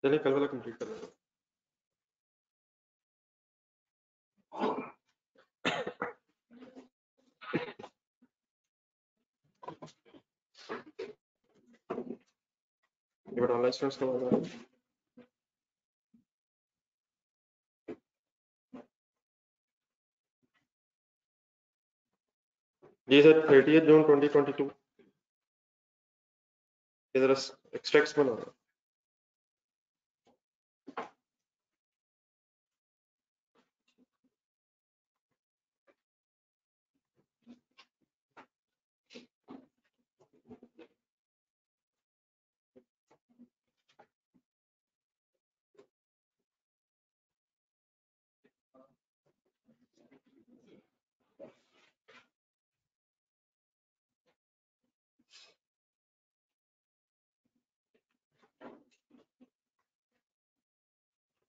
चलिए कल वाला कंप्लीट कर लेते हैं। ये बड़ा ऑनलाइन स्टूडेंट्स का वाला है। जी सर 30 जून 2022 इधर एक्सट्रैक्ट्स बना रहा है।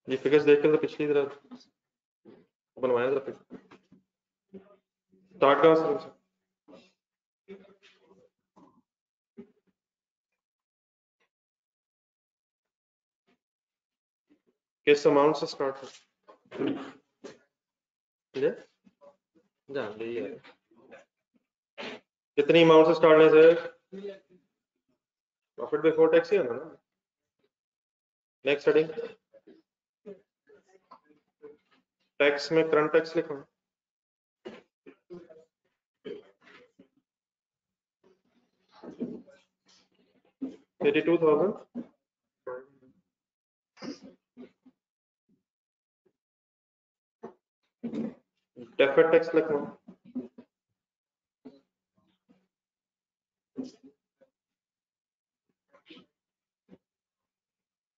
ये फिगर्स देख के तो पिछली तरह बनवाया जरा फिर स्टार्ट कहाँ से किस अमाउंट से स्टार्ट है ये जान ली है कितनी अमाउंट से स्टार्ट है सर प्रॉफिट बिफोर टैक्स ही है ना नेक्स्ट हेडिंग टैक्स में करंट टैक्स लिखो 82,000 डेफर्ड टैक्स लिखो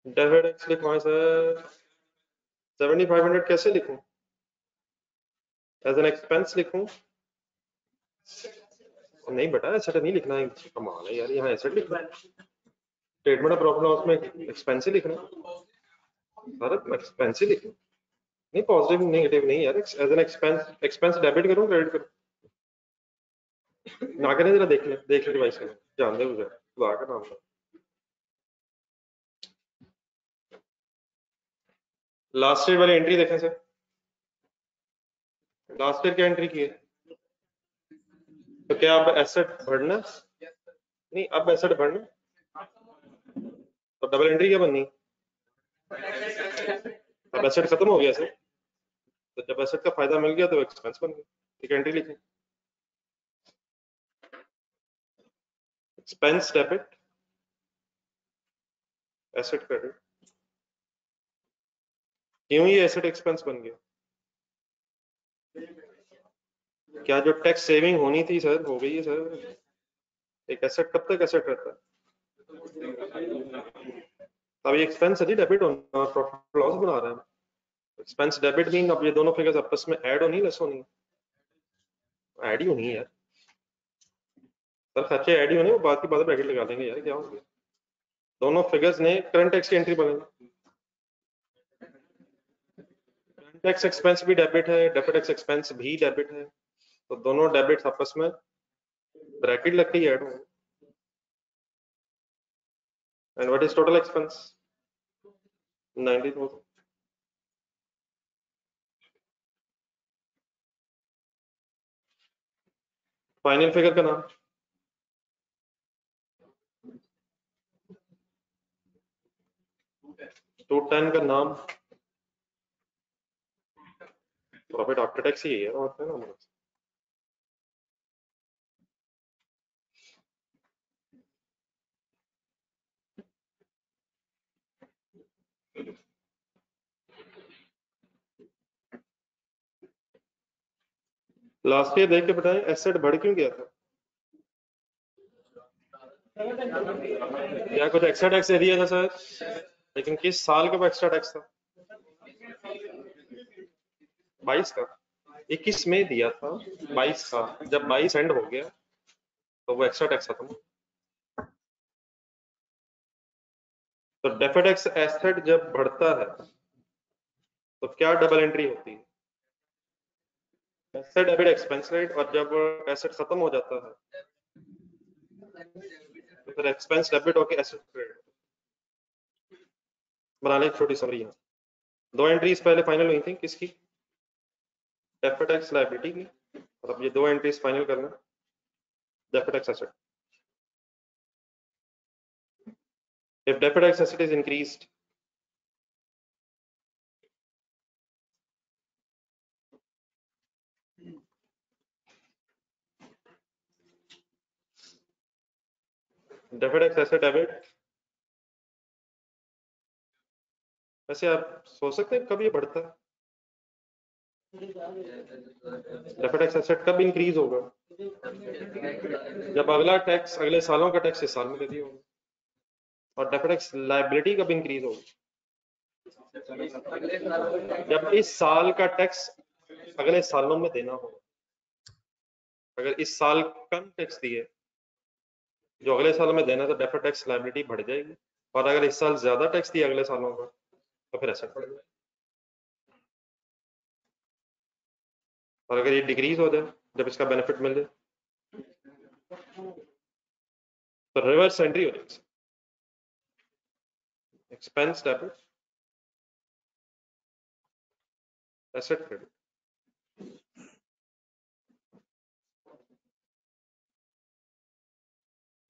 डेफर्ड टैक्स लिखवाएं सर 7500 कैसे लिखूं एज एन एक्सपेंस लिखूं नहीं बेटा एसेट नहीं लिखना है कमाल है यार यहाँ एसेट लिखना है स्टेटमेंट ऑफ प्रॉफिट लॉस में एक्सपेंस ही लिखना सर एक्सपेंस ही लिखना नहीं पॉजिटिव नेगेटिव नहीं यार as an expense expense debit करूं क्रेडिट करूं ना करें जरा देख ले रिवाइज करें जान दे मुझे खुदा का नाम है लास्ट ईयर वाली एंट्री देखें सर लास्ट ईयर क्या एंट्री की है तो क्या अब एसेट बढ़ना नहीं अब एसेट बढ़ना तो डबल एंट्री क्या बननी अब एसेट खत्म हो गया सर तो जब एसेट का फायदा मिल गया तो एक्सपेंस बन गया एक एंट्री लिखें एक्सपेंस डेबिट एसेट क्रेडिट क्यों ये एसेट एक्सपेंस बन गया क्या जो टैक्स सेविंग होनी थी सर हो गई है सर एक एसेट कब तक एसेट रहता है अब ये एक्सपेंस है जी डेबिट होना प्रॉफिट लॉस बना रहा है एक्सपेंस डेबिट मीन अब ये दोनों फिगर्स आपस में ऐड होनी लेस होनी ऐड ही होनी है यार सर खर्चे ऐड ही होने वो बात की बात ब्रैकेट लगा देंगे यार क्या हो गया दोनों फिगर्स ने करंट टैक्स की एंट्री बनेगी करंट टैक्स एक्सपेंस भी डेबिट है डेबिट टैक्स एक्सपेंस भी डेबिट है तो दोनों डेबिट्स आपस में ब्रैकेट लग के ऐड होंगे and what is total expense 90,000 final figure का नाम 210 का नाम प्रॉफिट आफ्टर टैक्स ही है और क्या नाम है लास्ट ईयर देख के बताएं एसेट बढ़ क्यों गया था या कुछ एक्स्ट्रा टैक्स दे दिया था सर लेकिन किस साल का एक्स्ट्रा टैक्स था 22 का 21 में दिया था 22 का जब 22 एंड हो गया तो वो एक्स्ट्रा टैक्स खत्म तो डेफर्ड टैक्स एसेट जब बढ़ता है तो क्या डबल एंट्री होती है एसेट डेबिट एक्सपेंस राइट और जब एसेट खत्म हो जाता है तो फिर एक्सपेंस डेबिट होके एसेट क्रेडिट बना ले एक छोटी समरी यहाँ। दो एंट्रीज पहले फाइनल हुई थी किसकी, डेफर्ड टैक्स लायबिलिटी की, और अब ये दो एंट्रीज फाइनल करना deferred tax asset. If deferred tax asset is increased, deferred tax asset debit, वैसे आप सोच सकते हैं कब ये बढ़ता है, डेफर्ड टैक्स एसेट कब इंक्रीज होगा, जब अगला टैक्स अगले सालों का टैक्स इस साल में दे दिया होगा। और डेफर्ड टैक्स लायबिलिटी कब इंक्रीज होगी, जब इस साल का टैक्स अगले सालों में देना होगा। अगर इस साल कम टैक्स दिए जो अगले साल में देना, तो डेफर्ड टैक्स लायबिलिटी बढ़ जाएगी, और अगर इस साल ज्यादा टैक्स दिया अगले सालों का तो फिर एसेट बढ़ जाएगा। और अगर ये डिक्रीज हो जाए जब इसका बेनिफिट मिल जाए तो रिवर्स एंट्री हो जाएगी, expense debit asset credit.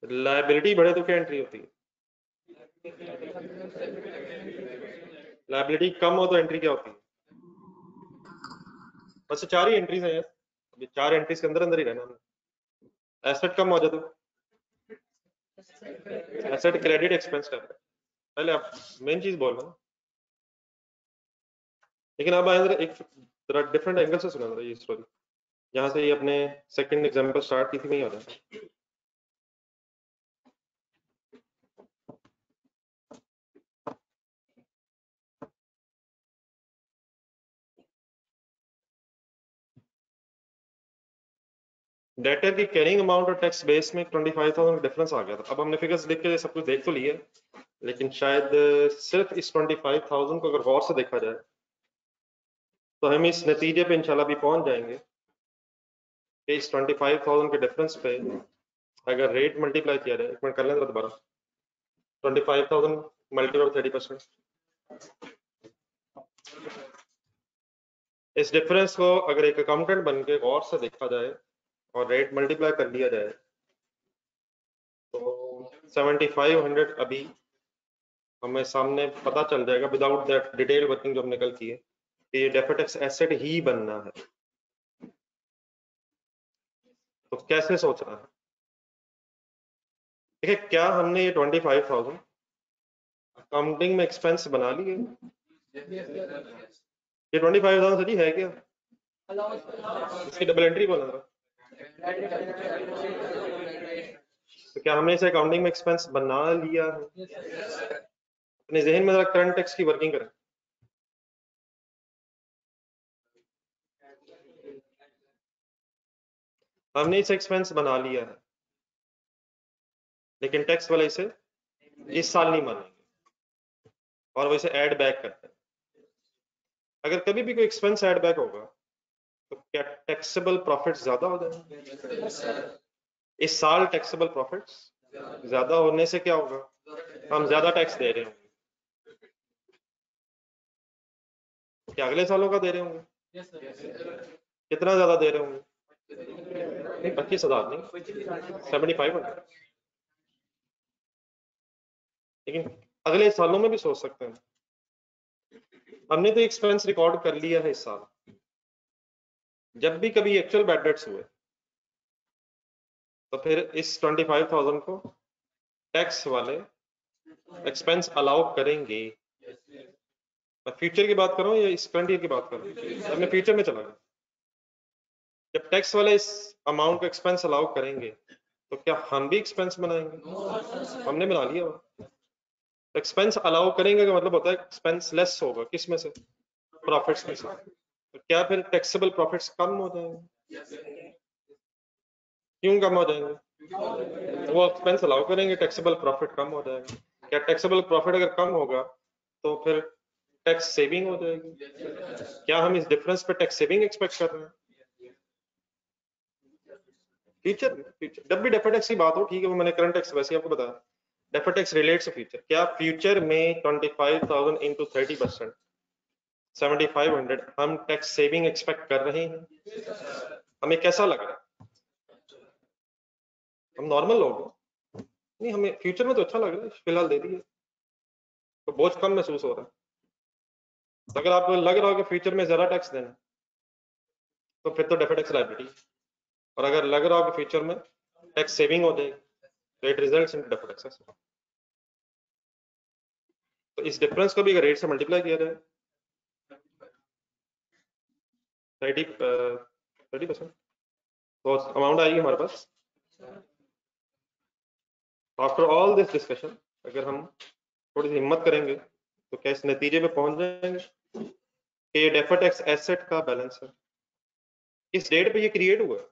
Liability बढ़े तो क्या एंट्री होती है, लायबिलिटी कम हो तो एंट्री क्या होती है। बस चार ही एंट्रीज हैं यार, अभी चार एंट्रीज के अंदर अंदर ही रहना है। एसेट कम हो जाए तो एसेट क्रेडिट एक्सपेंस डेबिट, पहले आप मेन चीज बोल रहे हो, लेकिन अब आए एक डिफरेंट एंगल से सुना ये स्टोरी, जहां से ये अपने सेकंड एग्जांपल स्टार्ट की थी वही आ रहा है। डेटर की कैरिंग अमाउंट और टैक्स बेस में 25,000 डिफरेंस आ गया था। अब हमने फिगर्स लिख के सब कुछ देख तो लिया, लेकिन शायद सिर्फ इस 25,000 को अगर गौर से देखा जाए तो हम इस नतीजे पे इंशाल्लाह भी पहुंच जाएंगे कि इस 25,000 के डिफरेंस पे अगर रेट मल्टीप्लाई किया जाए, एक मिनट कर लें दोबारा, 25,000 मल्टीप्लाई 30%, इस डिफरेंस को अगर एक अकाउंटेंट बन के गौर से देखा जाए और रेट मल्टीप्लाई कर लिया जाए तो 7500 अभी हमें सामने पता चल जाएगा विदाउट दैट डिटेल वर्किंग जो हमने कल की है कि ये डेफर्ड टैक्स एसेट ही बनना है। तो कैसे सोचना है, देखिए क्या हमने ये 25,000 अकाउंटिंग में एक्सपेंस बना लिए, ये 25,000 सही है क्या, इसकी डबल एंट्री बोला था, तो क्या हमने इसे अकाउंटिंग में एक्सपेंस बना लिया है। अपने जहन में करंट टैक्स की वर्किंग करें, हमने इसे एक्सपेंस बना लिया है लेकिन टैक्स वाले इसे इस साल नहीं मानेंगे और वो इसे ऐड बैक करते हैं। अगर कभी भी कोई एक्सपेंस ऐड बैक होगा तो क्या टैक्सेबल प्रॉफिट ज्यादा हो जाएंगे, इस साल टैक्सेबल प्रॉफिट्स ज्यादा होने से क्या होगा, हम ज्यादा टैक्स दे रहे होंगे, क्या अगले सालों का दे रहे होंगे, कितना ज्यादा दे रहे होंगे, 25,000 नहीं 7,500, लेकिन अगले सालों में भी सोच सकते हैं। हमने तो एक्सपेंस रिकॉर्ड कर लिया है इस साल, जब भी कभी एक्चुअल बैड डेट्स हुए तो फिर इस 25,000 को टैक्स वाले एक्सपेंस अलाउ करेंगे। मैं फ्यूचर की बात कर रहा हूँ या इस करंट ईयर की बात कर रहा हूँ, अपने फ्यूचर में चला गया, जब टैक्स वाले इस अमाउंट को एक्सपेंस अलाउ करेंगे तो क्या हम भी एक्सपेंस बनाएंगे, हमने बना लिया। एक्सपेंस अलाउ करेंगे का मतलब होता है एक्सपेंस लेस होगा, किस में से, प्रॉफिट्स में से, तो क्या फिर टैक्सेबल प्रॉफिट्स कम हो जाएंगे, क्यों कम हो जाएंगे, वो एक्सपेंस अलाउ करेंगे, टैक्सेबल प्रॉफिट कम हो जाएगा। क्या टैक्सेबल प्रॉफिट अगर कम होगा तो फिर टैक्स सेविंग हो जाएगी, क्या हम इस डिफरेंस पे टैक्स सेविंग एक्सपेक्ट कर रहे हैं फ्यूचर जब भी डेफर्ड टैक्स की बात हो, ठीक है वो मैंने करंट टैक्स वैसे आपको बताया, deferred tax relates to future. क्या फ्यूचर में 25,000 इंटू 30% 7,500 हम टैक्स सेविंग एक्सपेक्ट कर रहे हैं? हमें कैसा लग रहा है? हम नॉर्मल लोग हैं, नहीं हमें फ्यूचर में तो अच्छा लग रहा है, फिलहाल दे दिए तो बोझ कम महसूस हो रहा है। तो अगर आपको लग रहा हो कि फ्यूचर में ज्यादा टैक्स देना तो फिर तो डेफर्ड टैक्स लायबिलिटी, और अगर लग रहा हो कि फ्यूचर में टैक्स सेविंग हो जाएगी तो it results in deferred tax. तो इस डिफरेंस को भी अगर रेट से मल्टीप्लाई किया जाए 30% तो अमाउंट आएगी हमारे पास। आफ्टर ऑल दिस डिस्कशन अगर हम थोड़ी सी हिम्मत करेंगे तो क्या इस नतीजे पे पहुंच जाएंगे कि डेफर्ड टैक्स एसेट का बैलेंस है। किस डेट पे ये क्रिएट हुआ है?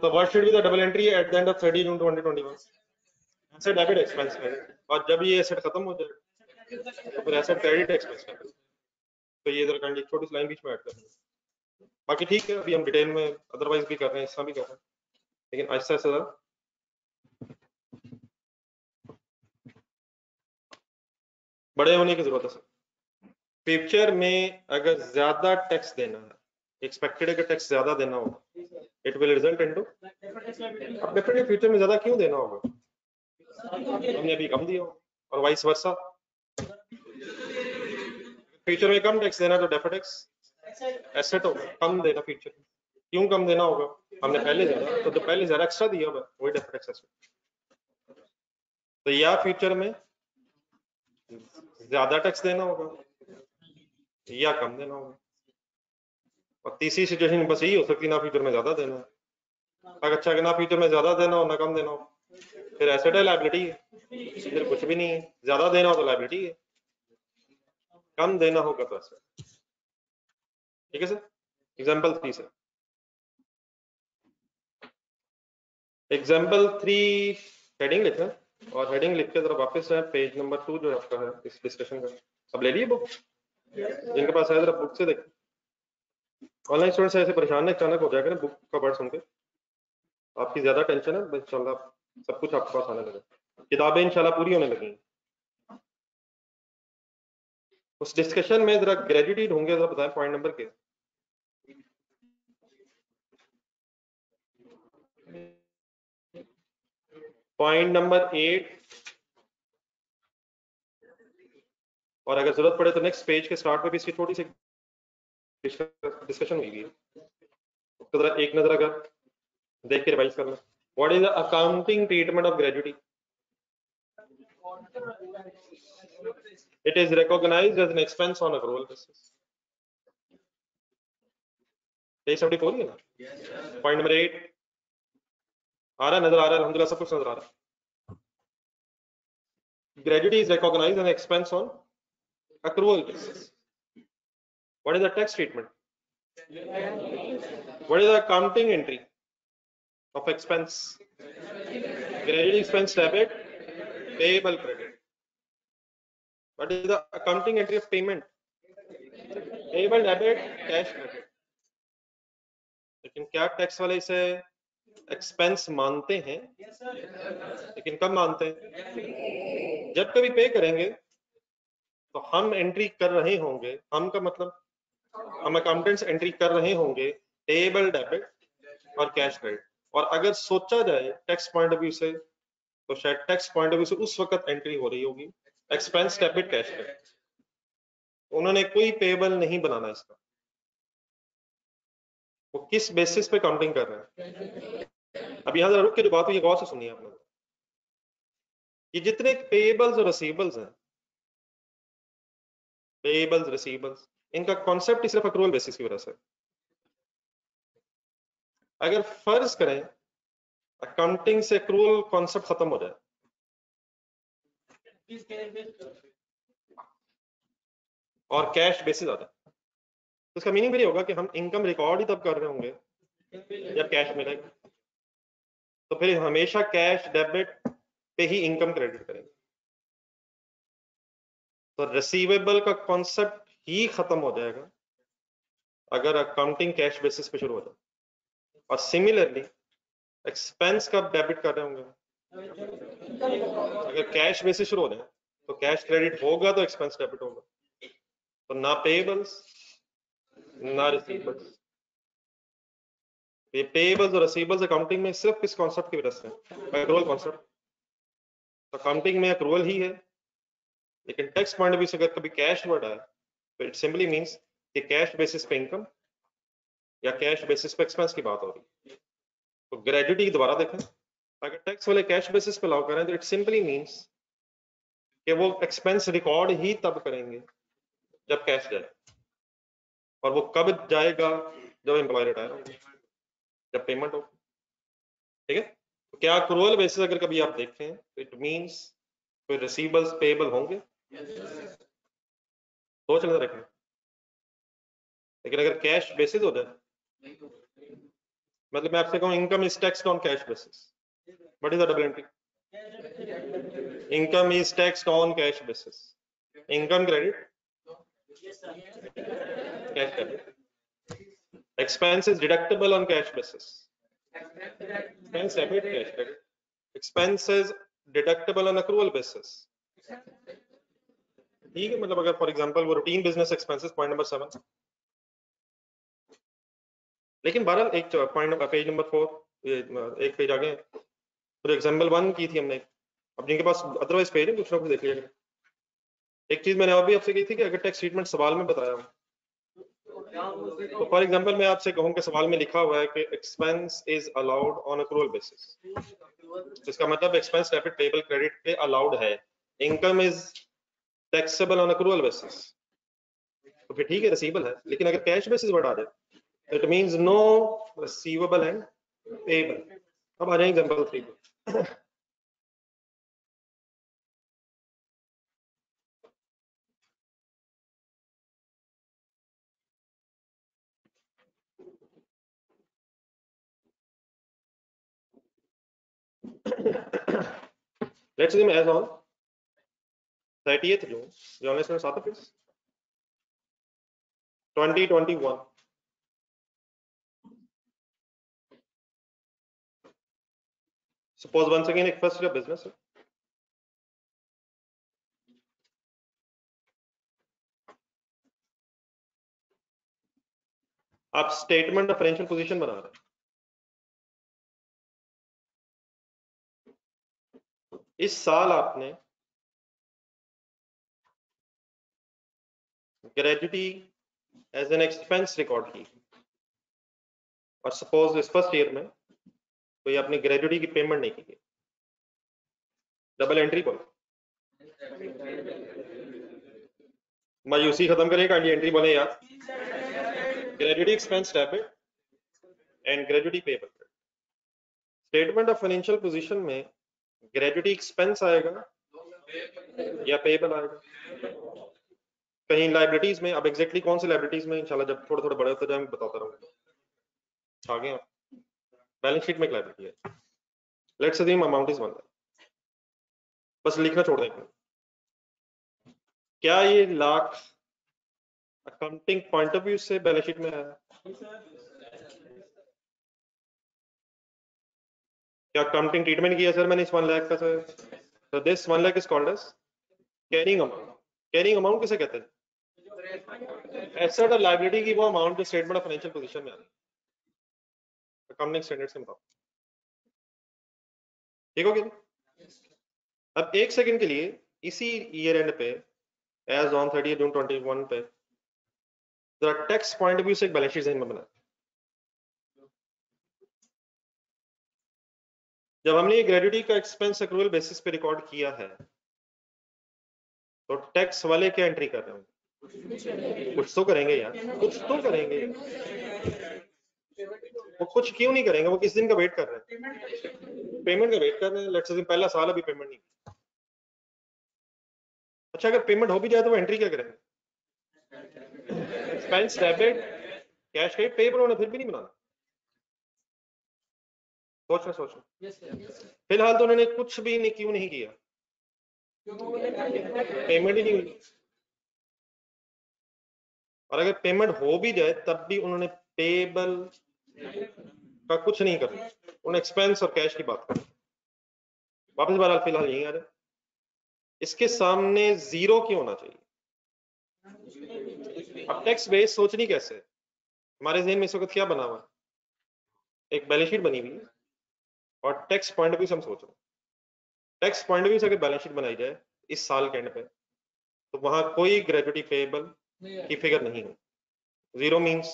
तो what should be the double entry at the end of 30 June 2021? Asset debit expense में, और जब ये एसेट खत्म हो जाए तो फिर एसेट क्रेडिट एक्सपेंस में। तो ये जरा एक छोटी सी लाइन बीच में ऐड कर दें। बाकी ठीक है, अभी हम डिटेल में अदरवाइज भी कर रहे हैं, इसका भी कर रहे हैं, लेकिन ऐसा ऐसा बड़े होने की जरूरत है। फ्यूचर में अगर ज्यादा टैक्स देना है, एक्सपेक्टेड अगर टैक्स ज्यादा देना होगा, इट विल रिजल्ट इनटू, अब डेफिनेटली फ्यूचर में ज्यादा क्यों देना होगा, हमने अभी कम दिया और वाइस वर्सा। फ्यूचर में कम टैक्स देना तो डेफर्ड टैक्स एसेट होगा, कम देना फ्यूचर में। क्यों कम देना होगा? हमने पहले ज्यादा, तो पहले ज्यादा एक्स्ट्रा दिया हुआ वही डेफर्ड टैक्स एसेट। तो या फ्यूचर में ज्यादा टैक्स देना होगा या कम देना होगा। और तीसरी सिचुएशन बस यही हो सकती है, ना फ्यूचर में ज्यादा देना है। अगर अच्छा ना फ्यूचर में ज्यादा देना हो ना कम देना हो, फिर एसेट है लायबिलिटी है, फिर कुछ भी नहीं है। ज्यादा देना हो तो लायबिलिटी है, कम देना होगा तो एसेट। ठीक है sir. Example 3 sir, example 3 heading लिखा और हेडिंग लिख के जरा वापस है पेज नंबर 2 जो आपका है इस डिस्कशन का। अब ले लिए बुक, जिनके पास है जरा बुक से देखें। ऑनलाइन स्टूडेंट्स ऐसे परेशान है, अचानक हो जाएगा ना बुक का वर्ड सुन के, आपकी ज्यादा टेंशन है, इंशाल्लाह सब कुछ आपके पास आने लगे, किताबें इंशाल्लाह पूरी होने लगी। उस डिस्कशन में जरा ग्रेजुएटी ढूंढे, जरा बताएं पॉइंट नंबर के। पॉइंट नंबर 8, और अगर जरूरत पड़े तो नेक्स्ट पेज के स्टार्ट पे भी इसकी थोड़ी सी डिस्कशन हुई है, तो जरा एक नजर अगर देख के रिवाइज करना। What is the accounting treatment of gratuity? It is recognized as an expense on accrual basis. Page 74 है ना? Point number 8 आ रहा, नजर आ रहा है? अल्हम्दुलिल्लाह सब कुछ नजर आ रहा है। Gratuity is recognized as an expense on accrual basis. What is the tax treatment? What is the accounting entry of expense? Gratuity expense debit, payable credit. What is the accounting entry of payment? Payable debit, cash credit. लेकिन क्या tax वाले इसे expense मानते हैं? लेकिन कब मानते हैं? जब कभी पे करेंगे तो हम एंट्री कर रहे होंगे, हम का मतलब हम अकाउंटेंट्स एंट्री कर रहे होंगे पेएबल डेबिट और कैश क्रेडिट। और अगर सोचा जाए टैक्स पॉइंट ऑफ व्यू से तो शायद टैक्स पॉइंट ऑफ व्यू से उस वक्त एंट्री हो रही होगी एक्सपेंस डेबिट कैश क्रेडिट। उन्होंने कोई पेएबल नहीं बनाना इसका, वो किस बेसिस पे काउंटिंग कर रहे हैं? अब यहां जरा रुक के जो बात हुई है गौर से सुनिए आप लोग। ये जितने पेएबल्स और रिसीवेबल्स हैं, पेएबल्स रिसीवेबल्स, इनका कॉन्सेप्ट ही सिर्फ अक्रूवल बेसिस की वजह से। अगर फर्ज करें अकाउंटिंग से अक्रूवल कॉन्सेप्ट खत्म हो जाए और कैश बेसिस आ जाए, तो इसका मीनिंग भी होगा कि हम इनकम रिकॉर्ड ही तब कर रहे होंगे जब कैश मिलेगा। तो फिर हमेशा कैश डेबिट पे ही इनकम क्रेडिट करेंगे, तो रिसीवेबल का कॉन्सेप्ट ही खत्म हो जाएगा अगर अकाउंटिंग कैश बेसिस पे शुरू हो जाए। और सिमिलरली एक्सपेंस कब डेबिट कर रहे होंगे? अगर कैश बेसिस शुरू हो जाए तो कैश क्रेडिट होगा तो एक्सपेंस डेबिट होगा, तो ना पेबल्स ना रिसीवेबल्स। ये पेबल्स और रिसीवेबल्स अकाउंटिंग में सिर्फ किस कॉन्सेप्ट की वजह से, एक्रूअल कॉन्सेप्ट। तो अकाउंटिंग में एक्रूअल ही है, लेकिन टैक्स पॉइंट ऑफ व्यू से अगर कभी कैश वर्ड आए तो इट सिंपली मींस कि कैश बेसिस पे इनकम या कैश बेसिस पे एक्सपेंस की बात हो रही है। तो ग्रेजुटी दोबारा देखें, अगर टैक्स वाले कैश बेसिस पे अलाउ करें तो इट सिंपली मींस कि वो एक्सपेंस रिकॉर्ड ही तब करेंगे जब कैश जाए, और वो कब जाएगा, जब एम्प्लॉय रिटायर होगा, जब पेमेंट हो। ठीक है, तो क्या एक्रूअल बेसिस अगर कभी आप देखें तो इट मींस कोई रिसीवेबल्स पेबल होंगे, सोच लेना रखें। लेकिन अगर कैश बेसिस हो जाए, मतलब मैं आपसे कहूं income is taxed on cash basis, what is the double entry? Income is taxed on cash basis, income credit, cash debit, expense is deductible on cash basis, expense debit, cash credit, expense is deductible on accrual basis। ठीक है, मतलब अगर for example वो routine business expenses point number 7, लेकिन बहरहाल एक point page number 4, एक page आगे तो एग्जांपल 1 की थी हमने। अब जिनके पास अदरवाइज पेज है कुछ ना कुछ देख लीजिएगा। एक चीज मैंने अभी आपसे कही थी कि अगर टैक्स ट्रीटमेंट सवाल में बताया हो तो फॉर एग्जांपल मैं आपसे कहूं कि सवाल में लिखा हुआ है कि expense is allowed on accrual basis, इसका मतलब एक्सपेंस डेबिट पेबल क्रेडिट पे अलाउड है, income is taxable on accrual basis, तो फिर ठीक है रिसीवेबल है। लेकिन अगर कैश बेसिस वर्ड आ जाए it means no receivable and payable. अब आ जाए एग्जांपल 3 पे। Let's assume as on 30th June, Jonas and Sathapis, 2021. Suppose once again एक first year business है, आप स्टेटमेंट ऑफ फाइनेंशियल पोजीशन बना रहे हैं। इस साल आपने gratuity as an expense record की, और सपोज इस फर्स्ट ईयर में कोई आपने ग्रेजुटी की पेमेंट नहीं की, डबल एंट्री बोलो, मायूसी खत्म करेगा, एंट्री बोले यार, gratuity expense debit and gratuity payable. Statement of financial position में ग्रेजुटी एक्सपेंस आएगा या पेबल आएगा? कहीं लाइबिलिटीज में, अब एग्जैक्टली कौन सी लाइबिलिटीज में इंशाल्लाह जब थोड़ा थोड़ा बड़े होते जाए मैं बताता रहूंगा। आगे बैलेंस शीट में एक लाइबिलिटी है, let's assume amount is 1 lakh, बस लिखना छोड़ दें। क्या ये lakh accounting point of view से बैलेंस शीट में आया? क्या अकाउंटिंग ट्रीटमेंट किया सर मैंने इस 1 लाख का सर? तो this 1 lakh is called as carrying amount. Carrying amount किसे कहते हैं? एसेट और लायबिलिटी की वो अमाउंट जो स्टेटमेंट ऑफ फाइनेंशियल पोजीशन में आती है अकाउंटिंग स्टैंडर्ड्स के मुताबिक। ठीक हो गया? अब एक सेकंड के लिए इसी ईयर एंड पे एज ऑन 30 जून 21 पे जरा टैक्स पॉइंट ऑफ व्यू से एक बैलेंस शीट में बना। जब हमने ये ग्रेजुटी का एक्सपेंस एक्रूअल बेसिस पे रिकॉर्ड किया है तो टैक्स वाले क्या एंट्री कर रहे हैं? कुछ तो करेंगे यार, कुछ तो करेंगे। वो कुछ क्यों नहीं करेंगे? वो किस दिन का वेट कर रहे हैं? पेमेंट का वेट कर रहे हैं। लेट्स से पहला साल अभी पेमेंट नहीं। अच्छा, अगर पेमेंट हो भी जाए तो वो एंट्री क्या करेंगे? Expense debit cash credit payable उन्होंने फिर भी नहीं बनाना। सोचना फिलहाल तो उन्होंने कुछ भी नहीं, क्यों नहीं किया? पेमेंट ही नहीं हुई। और अगर पेमेंट हो भी जाए तब भी उन्होंने पेबल का कुछ नहीं करना, उन्होंने एक्सपेंस और कैश की बात करनी। वापस बहरहाल फिलहाल यहीं आ जाए। इसके सामने 0 क्यों होना चाहिए? अब टेक्स्ट बेस सोचनी कैसे है? हमारे जहन में इस वक्त क्या बना हुआ है? एक बैलेंस शीट बनी हुई है और टेक्स्ट पॉइंट ऑफ व्यू से हम सोच रहे हैं। टेक्स्ट पॉइंट ऑफ व्यू से अगर बैलेंस शीट बनाई जाए इस साल के एंड पे, तो वहां कोई ग्रेजुएटी पेएबल की फिगर नहीं हो। 0 मींस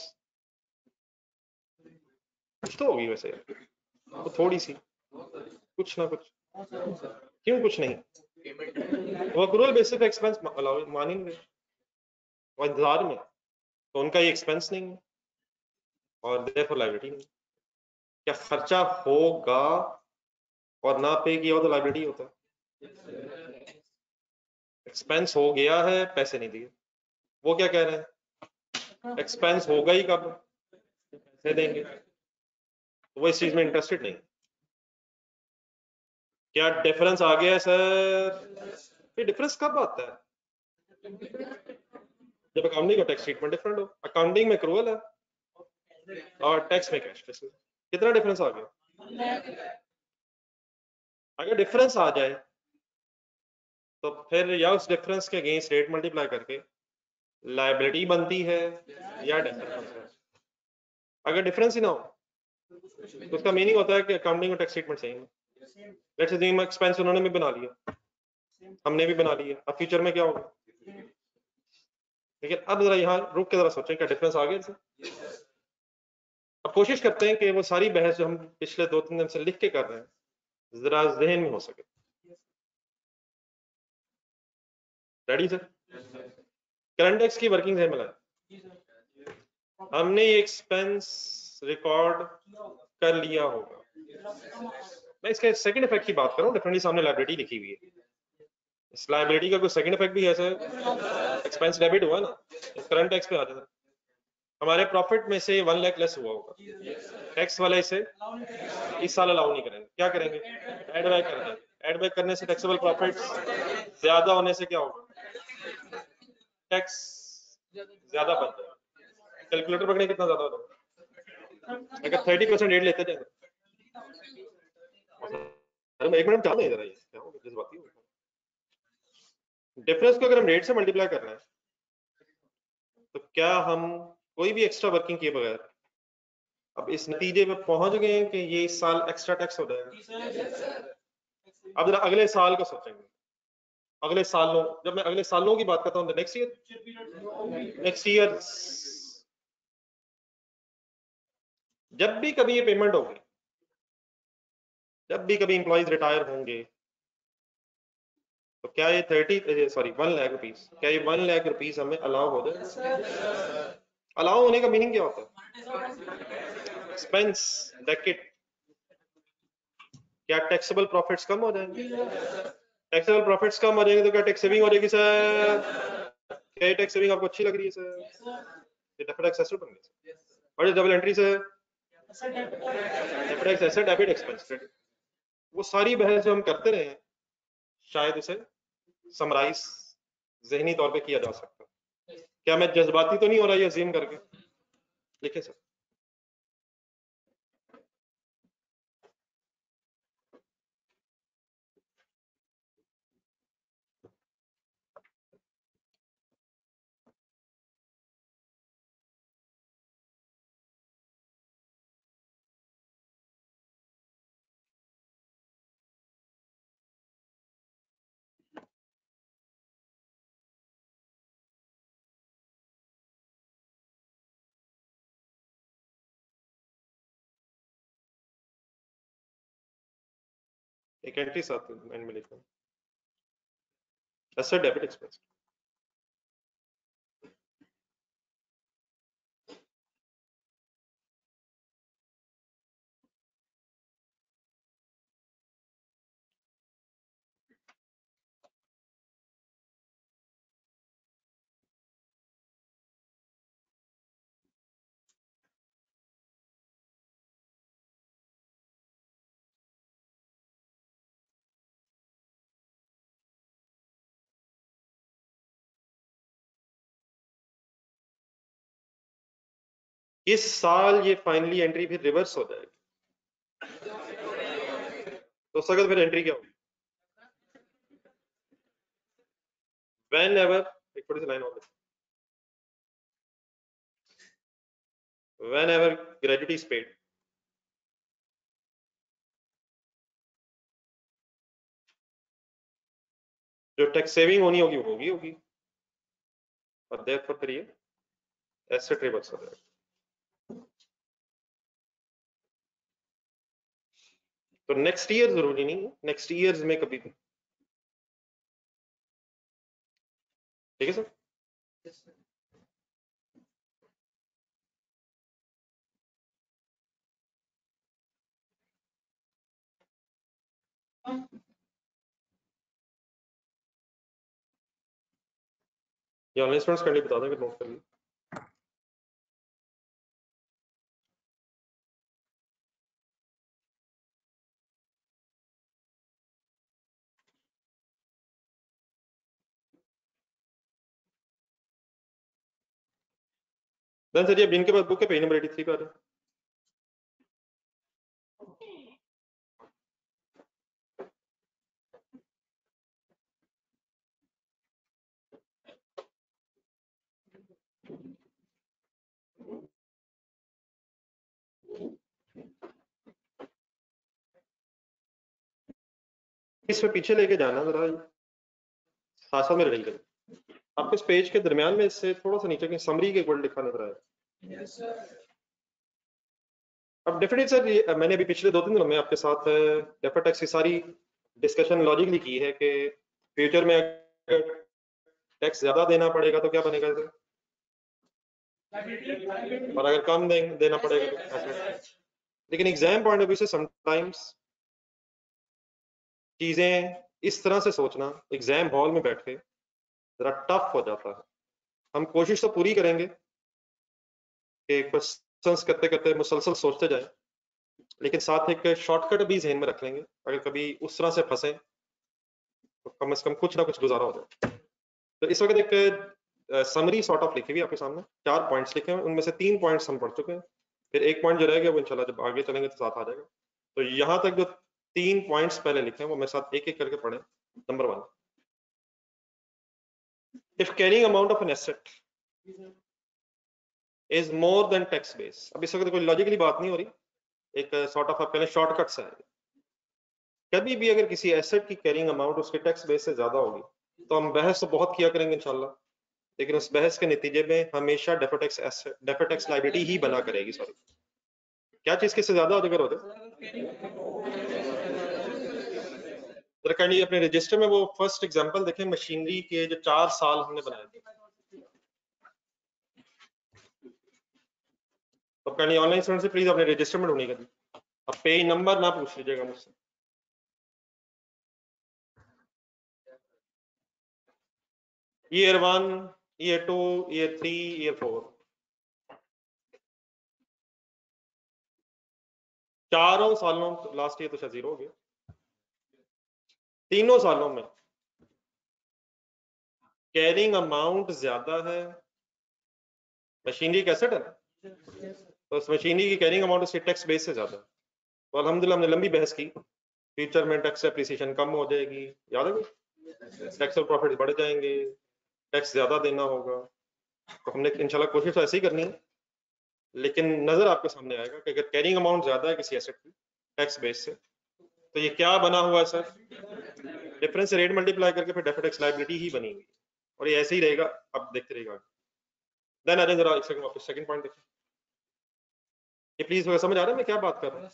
कुछ तो होगी वैसे, तो थोड़ी सी कुछ ना कुछ। क्यों कुछ नहीं? वो अक्रूवल बेसिस पे एक्सपेंस मान ही नहीं रहे और इंतजार में, तो उनका ये एक्सपेंस नहीं है और देयरफॉर लायबिलिटी नहीं। क्या खर्चा होगा और ना पे किया हो तो लायबिलिटी होता है। एक्सपेंस हो गया है, पैसे नहीं दिए, वो क्या कह रहे हैं? एक्सपेंस होगा ही कब, पैसे देंगे, तो वो इस चीज में इंटरेस्टेड नहीं। क्या डिफरेंस आ गया है सर? ये डिफरेंस कब आता है? जब अकाउंटिंग और टैक्स ट्रीटमेंट डिफरेंट हो। अकाउंटिंग में अक्रूवल है और टैक्स में कैश। कितना डिफरेंस आ गया? अगर डिफरेंस आ जाए तो फिर या उस डिफरेंस के अगेंस्ट रेट मल्टीप्लाई करके लायबिलिटी बनती है या डिफरेंस है। अगर डिफरेंस ही ना हो तो उसका मीनिंग होता है कि अकाउंटिंग और टैक्स ट्रीटमेंट सेम है। लेट्स अज्यूम एक्सपेंस उन्होंने भी बना लिया, हमने भी बना लिया, अब फ्यूचर में क्या होगा? लेकिन अब जरा यहाँ रुक के जरा सोचें, क्या डिफरेंस आ गया इससे? अब कोशिश करते हैं कि वो सारी बहस जो हम पिछले 2-3 दिन से लिख के कर रहे हैं जरा जहन में हो सके। Ready sir? करंट टैक्स की वर्किंग जहन में लाए। हमने ये एक्सपेंस रिकॉर्ड कर लिया होगा। मैं इसके सेकंड इफेक्ट की बात करूं, डिफरेंटली सामने लायबिलिटी लिखी हुई है। इस लायबिलिटी का कोई सेकंड इफेक्ट भी है सर? एक्सपेंस डेबिट हुआ ना, करंट टैक्स पे आ जाता है। हमारे प्रॉफिट में से 1 लाख लेस हुआ होगा, टैक्स वाले इसे इस साल अलाउ नहीं करेंगे। क्या करेंगे? एड बैक कर देंगे। एड बैक करने से टैक्सेबल प्रॉफिट ज्यादा होने से क्या होगा? टैक्स ज्यादा बनता है। कैलकुलेटर पकड़े कितना ज्यादा होता है? अगर 30% रेट लेते थे, अरे एक मिनट चाह नहीं, जरा ये क्या हो गया, जज्बाती हो। डिफरेंस को अगर हम रेट से मल्टीप्लाई कर रहे हैं तो क्या हम कोई भी एक्स्ट्रा वर्किंग किए बगैर अब इस नतीजे पे पहुंच गए हैं कि ये इस साल एक्स्ट्रा टैक्स हो जाएगा? अब जरा अगले साल का सोचेंगे। अगले सालों, जब मैं अगले सालों की बात करता हूँ, नेक्स्ट ईयर जब भी कभी ये पेमेंट होगी, जब भी कभी इंप्लॉइज रिटायर होंगे, तो क्या ये 1 लाख रुपीस, क्या ये 1 लाख रुपीस हमें अलाउ हो जाए? अलाउ होने का मीनिंग क्या होता है? एक्सपेंस ब्रैकेट, क्या टैक्सेबल प्रॉफिट्स कम हो जाएंगे? टैक्सेबल प्रॉफिट्स कम हो जाएंगे तो क्या टैक्स सेविंग हो जाएगी सर? क्या टैक्स सेविंग आपको अच्छी लग रही है सर? ये डेफर्ड टैक्स एसेट बन गया। और डबल एंट्री से deferred tax asset, debit, expense, credit, वो सारी बहस जो हम करते रहे हैं, शायद उसे समराइज जहनी तौर पे किया जा सकता है। क्या मैं जज्बाती तो नहीं हो रहा ये अजीम करके? लिखे सर। एक एंट्री साथ एंड में लिखा, एसेट, डेबिट, एक्सपेंस। इस साल ये फाइनली एंट्री फिर रिवर्स हो जाएगी, तो उस वक्त फिर एंट्री क्या होगी? whenever, एक थोड़ी सी लाइन और लिखो, whenever gratuity is paid, जो टैक्स सेविंग होनी होगी वो होगी, और therefore फिर ये एसेट रिवर्स हो जाएगा। तो नेक्स्ट ईयर जरूरी नहीं, नेक्स्ट ईयर्स में कभी भी, ठीक है सर। ये ऑनलाइन स्टूडेंट्स करनी बता देंगे, नोट कर लीजिए। देन सर ये बिन के बाद बुक है पेज नंबर 83 पर है। इसमें पीछे लेके जाना जरा, साथ साथ में रेडी करें। आपको इस पेज के दरमियान में इससे थोड़ा सा नीचे की समरी के वर्ड लिखा नजर आया। अब डेफिनेटली सर मैंने अभी पिछले 2-3 दिनों में आपके साथ डेफर्ड टैक्स की सारी डिस्कशन लॉजिकली की है कि फ्यूचर में अगर टैक्स ज्यादा देना पड़ेगा तो क्या बनेगा सर, और अगर कम देना पड़ेगा तो ऐसा। लेकिन एग्जाम पॉइंट ऑफ व्यू से समटाइम्स चीजें इस तरह से सोचना एग्जाम हॉल में बैठ के जरा टफ हो जाता है। हम कोशिश तो पूरी करेंगे कि क्वेश्चंस करते करते मुसलसल सोचते जाएं, लेकिन साथ एक शॉर्टकट भी ज़हन में रख लेंगे, अगर कभी उस तरह से फंसे तो कम से कम कुछ ना कुछ गुजारा हो जाए। तो इस वक्त एक समरी सॉर्ट ऑफ लिखी हुई आपके सामने, 4 पॉइंट्स लिखे हैं, उनमें से 3 पॉइंट्स हम पढ़ चुके हैं, फिर एक पॉइंट जो रह गया वो इंशाल्लाह जब आगे चलेंगे तो साथ आ जाएगा। तो यहाँ तक जो 3 पॉइंट्स पहले लिखे हैं वो मेरे साथ एक एक करके पढ़े। Number 1, if carrying amount of an asset is more than tax base. अब इस वक्त कोई लॉजिकली बात नहीं हो रही, एक सॉर्ट ऑफ पहले शॉर्टकट्स है। कभी भी अगर किसी एसेट की कैरिंग अमाउंट उसके टैक्स बेस से ज्यादा होगी तो हम बहस तो बहुत किया करेंगे इंशाल्लाह, लेकिन उस बहस के नतीजे में हमेशा डेफर्ड टैक्स लायबिलिटी ही बना करेगी। सॉरी, क्या चीज किससे ज्यादा अगर हो जाए, अपने रजिस्टर में वो फर्स्ट एग्जांपल देखें मशीनरी के जो 4 साल हमने बनाए थे। तो कहीं ऑनलाइन स्टूडेंट से प्लीज अपने रजिस्टर में ढूंढिएगा, अब पेज नंबर ना पूछ लीजिएगा मुझसे। ईयर 1, ईयर 2, ईयर 3, ईयर 4, चारों सालों, लास्ट ईयर तो शायद 0 हो गया, तीनों सालों में कैरिंग अमाउंट ज्यादा है। मशीनरी का एसेट है ना, तो उस मशीनरी की कैरिंग अमाउंट उसके टैक्स बेस से ज्यादा है। तो अल्हम्दुलिल्लाह हमने लंबी बहस की, फ्यूचर में टैक्स एप्रिसिएशन कम हो जाएगी, याद है, टैक्स और प्रॉफिट बढ़ जाएंगे, टैक्स ज्यादा देना होगा। तो हमने इंशाल्लाह कोशिश तो ऐसे ही करनी है, लेकिन नजर आपके सामने आएगा कि अगर कैरिंग अमाउंट ज्यादा है किसी एसेट की टैक्स बेस से तो ये क्या बना हुआ है सर, डिफरेंस रेट मल्टीप्लाई करके फिर डेफर्ड टैक्स लायबिलिटी ही बनी हुई, और ये ऐसे ही रहेगा, अब देखते रहेगा। देन आ जाए जरा एक सेकंड वापस सेकंड पॉइंट देखिए, ये प्लीज समझ आ रहा है मैं क्या बात कर रहा हूँ,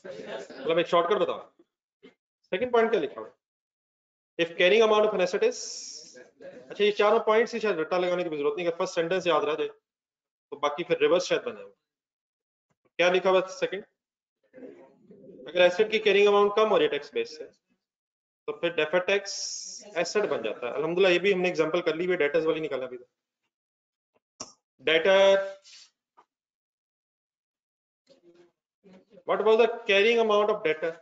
मतलब एक शॉर्टकट बताओ। सेकंड पॉइंट क्या लिखा हुआ है, if carrying amount of an asset is, अच्छा ये चारों पॉइंट्स ही शायद रट्टा लगाने की जरूरत नहीं है, फर्स्ट सेंटेंस याद रह जाए तो बाकी फिर रिवर्स शायद बने। क्या लिखा हुआ सेकंड, अगर एसेट की कैरिंग अमाउंट कम हो रही है टैक्स बेस से तो फिर डेफर्ड टैक्स एसेट बन जाता है। अल्हम्दुलिल्लाह ये भी हमने एग्जांपल कर ली, डेटर्स वाली निकाला भी, debtor what was the carrying amount of debtor,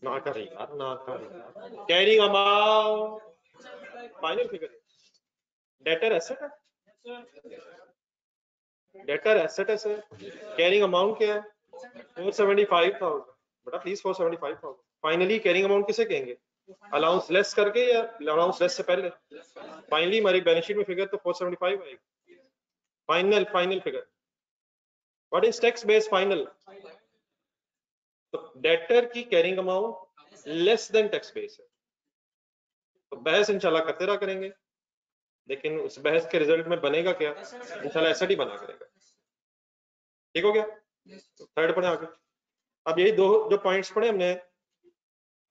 ना कर यार, ना कर यार, carrying amount final figure, debtor asset है, डेटर एसेट है सर, कैरिंग अमाउंट क्या है 475,000, बेटा प्लीज 475,000। फाइनली कैरिंग अमाउंट किसे कहेंगे, अलाउंस लेस करके या अलाउंस लेस से पहले? फाइनली हमारी बैलेंस शीट में फिगर तो 475 आएगी final figure. What is tax base final? तो डेटर की carrying amount less than tax base है। तो बहस इंशाल्लाह करते रहा करेंगे, लेकिन उस बहस के रिजल्ट में बनेगा क्या? इंशाल्लाह एसेट ही बना करेगा। ठीक हो गया? तो थर्ड पढ़े आगे। अब यही दो जो पॉइंट्स पढ़े हमने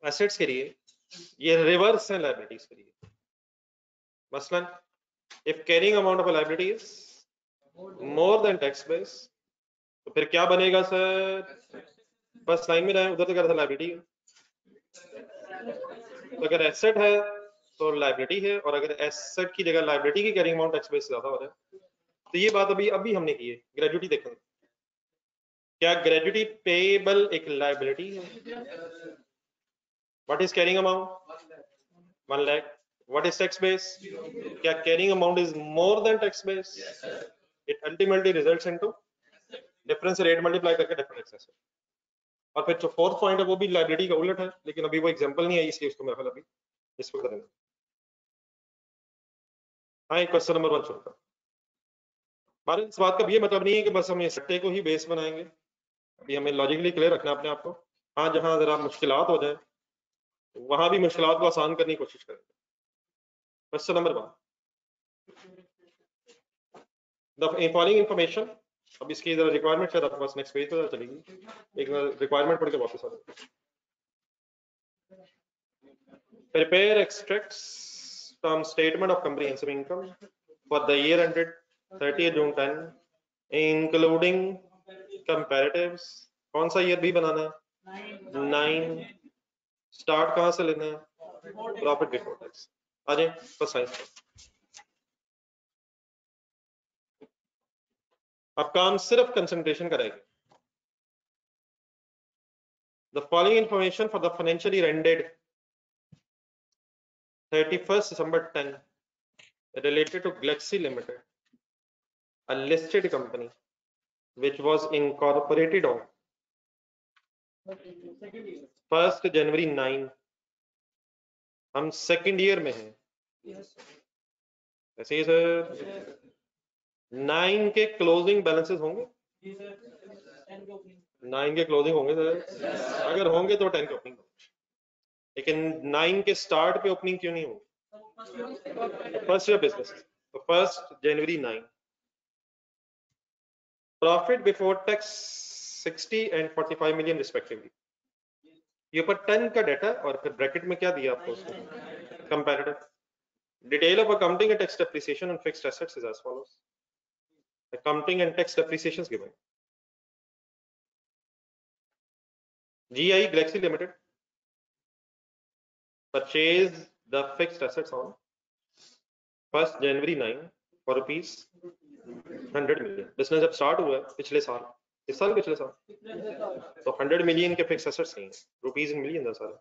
एसेट्स के लिए, ये रिवर्स है लायबिलिटीज के लिए। मसलन if carrying amount of liability is more than tax base, तो फिर क्या बनेगा सर? बस लाइन में रहे, उधर तो क्या था लायबिलिटी है। तो अगर एसेट है तो लायबिलिटी है, और अगर एसेट की जगह लायबिलिटी की कैरिंग अमाउंट टैक्स बेस ज्यादा हो रहा है, तो ये बात अभी हमने की है। ग्रेजुटी देखेंगे, क्या ग्रेजुटी पेएबल एक लायबिलिटी है? What is carrying amount? 1 lakh. What is tax base? क्या carrying amount is more than tax base? It ultimately results into difference rate multiply करके डिफरेंट एक्सेस। और फिर जो फोर्थ पॉइंट है वो भी लायबिलिटी का उलट है, लेकिन अभी वो एग्जांपल नहीं है, इसलिए उसको मेरे ख्याल अभी इसको करेंगे। हाँ, एक क्वेश्चन नंबर 1 छोड़कर हमारे इस बात का भी ये मतलब नहीं है कि बस हम ये सट्टे को ही बेस बनाएंगे। अभी हमें लॉजिकली क्लियर रखना है अपने आप को। हाँ, जहां जरा मुश्किलात हो जाए वहां भी मुश्किलात को आसान करने की कोशिश करेंगे। Question number 1, the following information. अब इसकी जरा रिक्वायरमेंट शायद आपके पास नेक्स्ट पेज पर चलेगी, एक रिक्वायरमेंट पढ़ के वापस आ जाए। Prepare extracts from statement of comprehensive income for the year ended 30th June 10, including comparatives। कौन सा ईयर भी बनाना है? 9। स्टार्ट कहां से लेना है? Profit before tax. आ जाए फर्स्ट लाइन। अब काम सिर्फ कंसंट्रेशन करेंगे। The following information for the financial year ended 31st December 10 related to Galaxy Limited, a listed company which was incorporated on 1st January 9। हम सेकेंड ईयर में हैं, ऐसे ही sir 9 के क्लोजिंग बैलेंसेस होंगे? 9 के क्लोजिंग होंगे सर, अगर होंगे तो 10 के ओपनिंग, लेकिन 9 के स्टार्ट पे ओपनिंग क्यों नहीं होगी? फर्स्ट ईयर बिजनेस, तो 1st January 9। Profit before tax 60 and 45 million respectively. ये ऊपर 10 का डाटा और फिर ब्रैकेट में क्या दिया आपको उसमें? Comparative. Detail of accounting and tax depreciation on fixed assets is as follows. Accounting and tax depreciation is given. GI Galaxy Limited purchased the fixed assets on 1st January 9 for rupees 100 million। Business जब start हुआ पिछले साल, इस साल पिछले साल, तो 100 million के फिक्स एसेट्स नहीं है, रुपीस इन मिलियन है सारा।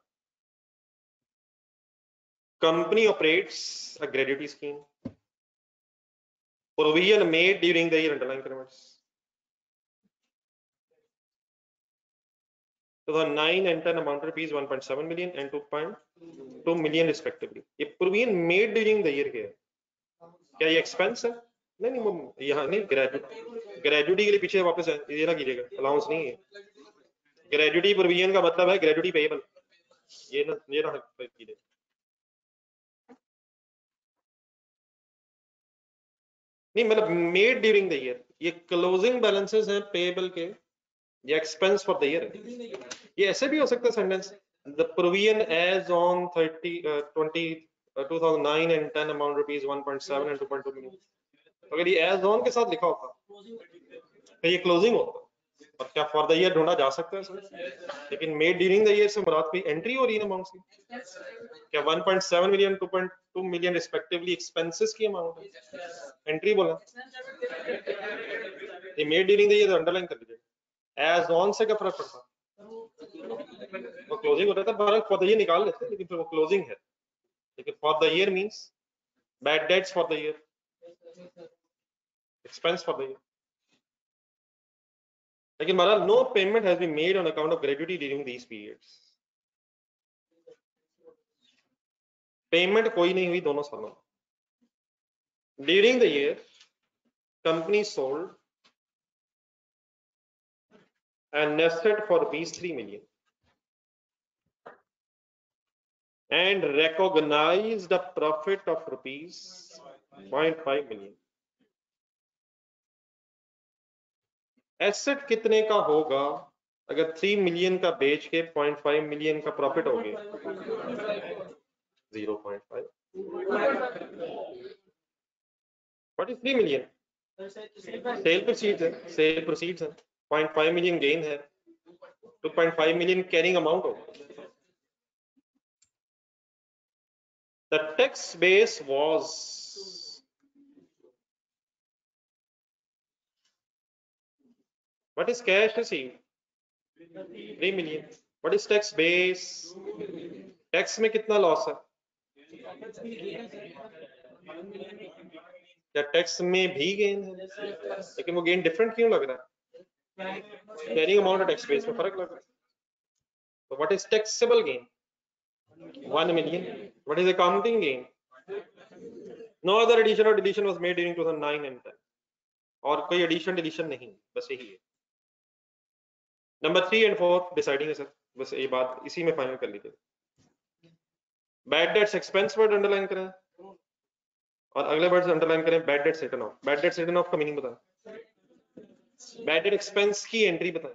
Company operates a gratuity scheme. Provision made during the year underlying pyramids. 2009 and 10 amount rupees 1.7 million and 2.2 million respectively। ये provision made during the year क्या है? क्या ये expense है? नहीं, यहाँ नहीं, ग्रेजुटी के लिए पीछे वापस ये ना कीजिएगा, अलाउंस नहीं है। ग्रेजुटी प्रोविजन का मतलब है ग्रेजुटी पेएबल, ये ना कीजिए। नहीं मतलब मेड ड्यूरिंग द ईयर, ये क्लोजिंग बैलेंसेस हैं पेएबल के, ये एक्सपेंस फॉर द ईयर है। ये ऐसे भी हो सकता है sentence, the provision as on 2009 and 10 amount rupees 1.7 and 2.2 million। अगर ये एज ऑन के साथ लिखा होता तो ये क्लोजिंग होता। और क्या फॉर द ईयर ढूंढा जा सकता है सर? लेकिन मेड ड्यूरिंग द ईयर से मुराद कोई एंट्री हो रही है अमाउंट की? क्या 1.7 मिलियन 2.2 मिलियन रिस्पेक्टिवली एक्सपेंसेस की अमाउंट है? एंट्री बोला, ये made during the year underline कर दीजिए। एज ऑन से क्या फर्क पड़ता? वो क्लोजिंग होता था, फर्क फॉर द ईयर निकाल लेते, लेकिन फिर वो क्लोजिंग है। लेकिन for the year means bad debts for the year, expense for the year. लेकिन बहरहाल no payment has been made on account of gratuity during these periods. Payment कोई नहीं हुई दोनों सालों में. During the year company sold an asset for rupees 3 million and recognized a profit of rupees 0.5 million. Asset कितने का होगा अगर 3 मिलियन का बेच के 0.5 मिलियन का प्रॉफिट हो गया? 0.5. What is 3 million? Sale proceeds है, सेल प्रोसीड्स है. 0.5 मिलियन गेन है, 2.5 मिलियन कैरिंग अमाउंट होगा. The tax base was what is cash received? 3 million. What is tax base? Tax में कितना लॉस है? क्या टैक्स में भी गेन है? लेकिन वो गेन डिफरेंट क्यों लग रहा है? कैरिंग अमाउंट और टैक्स बेस में फर्क लग रहा है. तो what is taxable gain? 1 million. What is accounting gain? No other addition or deletion was made during 2009 and 10. और कोई एडिशन डिलीशन नहीं, बस यही है. नंबर 3 and 4 डिसाइडिंग है सर, बस ये बात इसी में फाइनल कर लीजिए. Bad debts expense word underline करें और अगले वर्ड अंडरलाइन करें bad debts written off. Bad debts written off का मीनिंग बताएं. बैड डेट एक्सपेंस की एंट्री बताएं.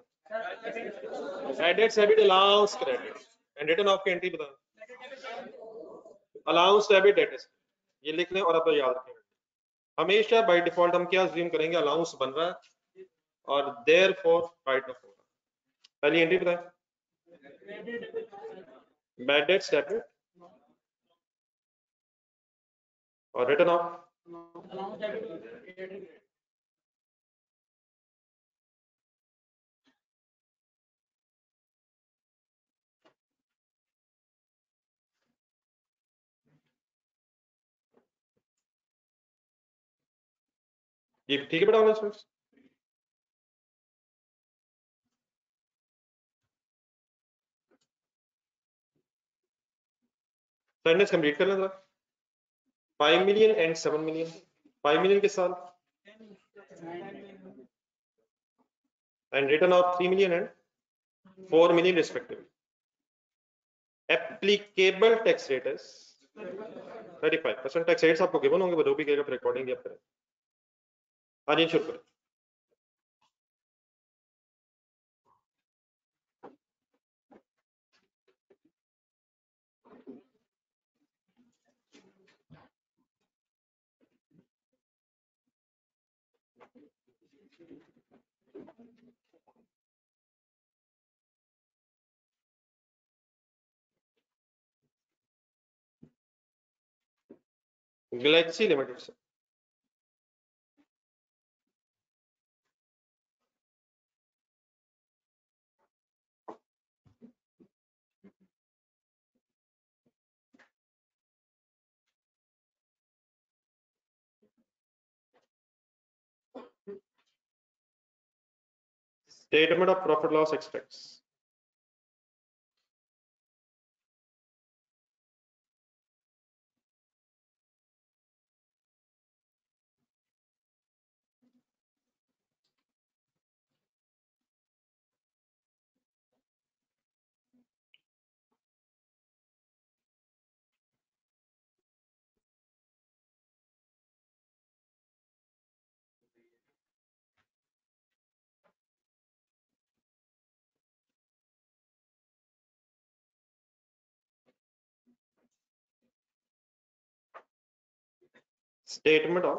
Bad debts debit allowance credit and written off की एंट्री बताएं. अलाउंस डेबिट डेट ये लिख लें और आप याद रखें. हमेशा बाय डिफॉल्ट हम क्या अज्यूम करेंगे? अलाउंस बन रहा है और देयरफॉर राइट ऑफ होगा. पहली एंट्री बताएं. बैड डेट्स डेबिट और रिटन ऑफ. ये ठीक है बेटा? ऑनलाइन सेंटेंस कंप्लीट कर लें जरा. 5 मिलियन एंड 7 मिलियन. 5 मिलियन किस साल and return of 3 million and 4 million respectively. Applicable tax rate is 35%. Tax rates आपको गिवन होंगे, वो भी कहेगा फिर अकॉर्डिंगली आप करें. हाँ जी शुरू करें. गैलेक्सी लिमिटेड से statement of profit loss aspects. Statement of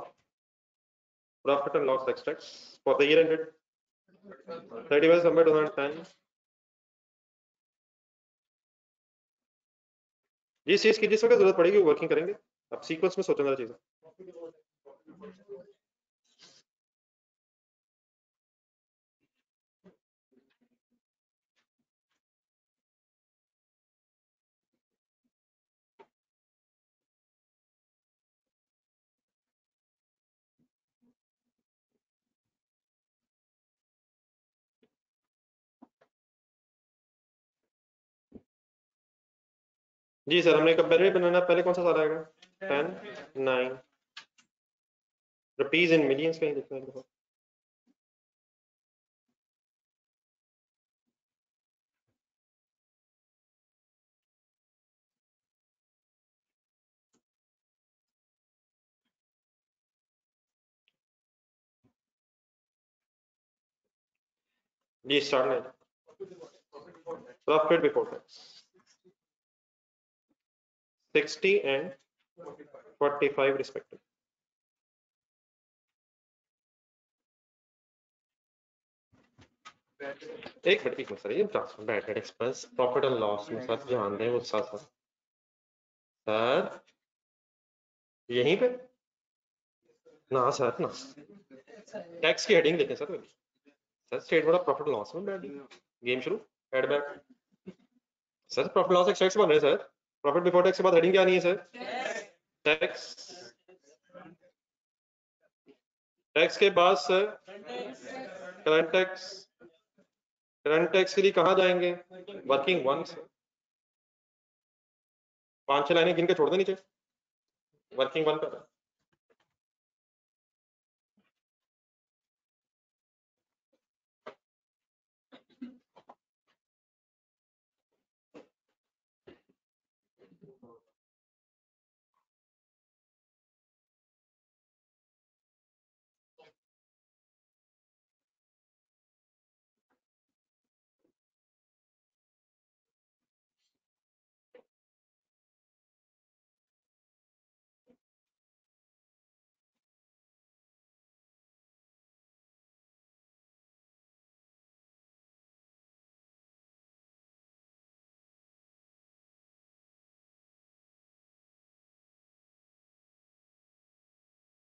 profit and loss extracts for the year ended 31st December 2010. जिस चीज की जिस वक्त जरूरत पड़ेगी वर्किंग करेंगे. अब सीक्वेंस में सोचने वाली चीज है. जी सर, हमने कंपेरेटिव बनाना, पहले कौन सा साल आएगा? 10 9 रुपीज इन मिलियंस कहीं लिखना है। जी स्टार्ट में profit before tax 60 and 45 respective. एक मिनट सर, ये transfer bad debt expense profit and loss में सर ध्यान दें वो साथ साथ सर यहीं पे ना सर ना टैक्स की हेडिंग देखें sir statement of profit loss में बैड गेम शुरू add back sir profit loss expects बन रहे हैं सर प्रॉफिट बिफोर टैक्स के बाद हेडिंग क्या नहीं है सर टैक्स टैक्स के बाद सर करंट टैक्स के लिए कहां जाएंगे वर्किंग वन से 5-6 लाइनें गिन के छोड़ दे नीचे वर्किंग वन पर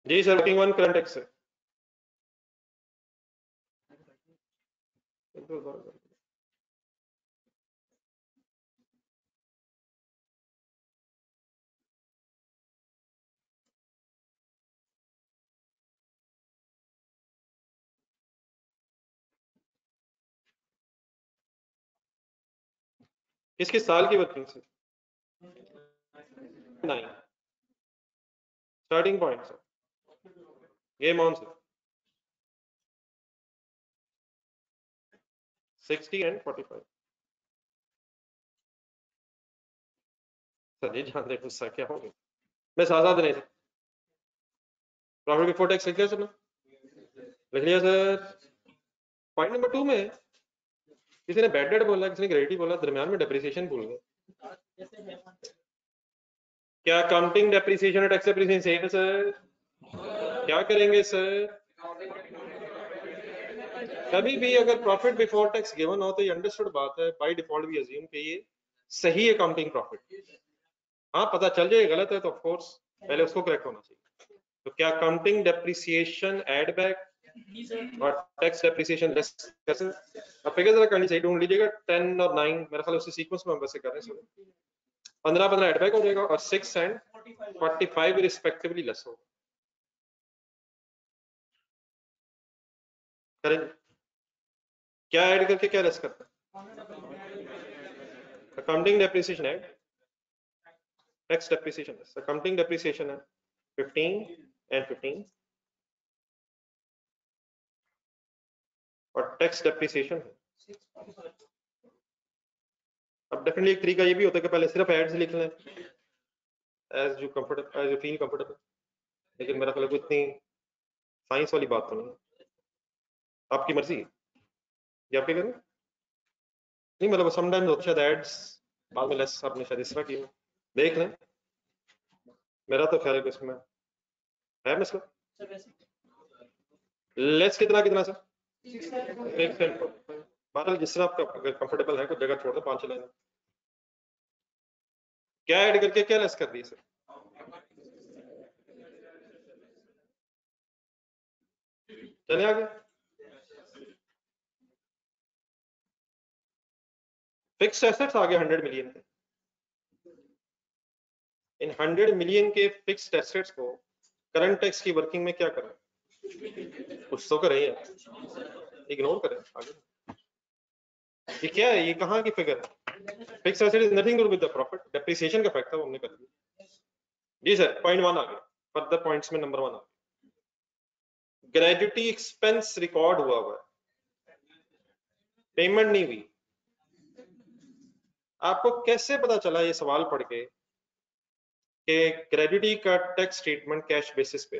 जी sir working one current tax से किसके साल की वर्किंग से 9 starting point sir game on sir 60 and 45 sir ये ध्यान दें गुस्सा क्या हो गया मैं साथ नहीं सर प्रॉफिट बिफोर टैक्स लिख लिया सर लिख लिया सर पॉइंट नंबर 2 में किसी ने बैड डेट बोला किसी ने ग्रेडिटी बोला दरमियान में डेप्रिसिएशन भूल गए क्या काउंटिंग डेप्रिसिएशन और टैक्स डेप्रिसिएशन सेम है सर क्या करेंगे सर कभी भी अगर प्रॉफिट बिफोर टैक्स गिवन हो तो ये अंडरस्टूड बात है बाय डिफॉल्ट भी अज्यूम कि ये सही अकाउंटिंग प्रॉफिट हाँ पता चल जाए गलत है तो ऑफ कोर्स पहले उसको करेक्ट होना चाहिए तो क्या काउंटिंग डेप्रिसिएशन ऐड बैक और टैक्स डेप्रिसिएशन लेस कैसे अब फिगर जरा करनी चाहिए ढूंढ लीजिएगा 10 और 9 मेरे ख्याल उसी सीक्वेंस में हम वैसे कर रहे हैं 15 ऐड बैक हो जाएगा और 6 and 45 रिस्पेक्टिवली लेस होगा करेंगे क्या ऐड करके क्या लेस करता है accounting depreciation add tax depreciation accounting depreciation है 15 and 15 और टैक्स डेप्रिसिएशन है अब डेफिनेटली एक तरीका ये भी होता है कि पहले सिर्फ एड्स लिख लें as you comfortable as you feel comfortable लेकिन मेरा ख्याल इतनी साइंस वाली बात तो नहीं आपकी मर्जी ये आपके करें नहीं मतलब समटाइम्स होता शायद एड्स बाद में लेस आपने शायद इस तरह की देख लें मेरा तो ख्याल है कि इसमें है मसला लेस कितना कितना सर बहरहाल जिस तरह आपका अगर कंफर्टेबल है कुछ जगह छोड़ दो 5 लाइन क्या ऐड करके क्या लेस कर दी सर चले आगे फिक्स्ड एसेट्स आ गए 100 मिलियन के इन 100 मिलियन के फिक्स्ड एसेट्स को करंट टैक्स की वर्किंग में क्या करें कुछ तो करें यार इग्नोर करें आगे ये क्या है ये कहाँ की फिगर है fixed asset is nothing to do with the profit, depreciation का फैक्ट था वो हमने कर दिया। जी सर, पॉइंट 1 आ गया, फर्दर पॉइंट्स में नंबर 1 आ गया। ग्रेजुटी एक्सपेंस रिकॉर्ड हुआ है, पेमेंट नहीं हुई। आपको कैसे पता चला ये सवाल पढ़ के कि ग्रेजुटी का टैक्स ट्रीटमेंट कैश बेसिस पे?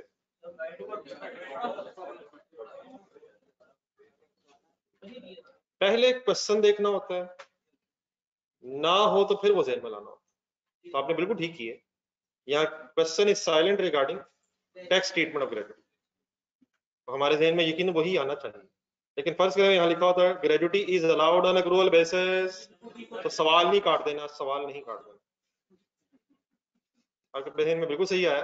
पहले क्वेश्चन देखना होता है, ना हो तो फिर वो ज़हन में लाना होता है। तो आपने बिल्कुल ठीक किए, यहाँ question is silent regarding tax treatment of gratuity, तो हमारे ज़हन में यकीन वही आना चाहिए। लेकिन फर्ज करें यहाँ लिखा होता है gratuity is allowed on accrual basis, तो सवाल नहीं काट देना, सवाल नहीं काट देना। आपके ज़हन में बिल्कुल सही आया।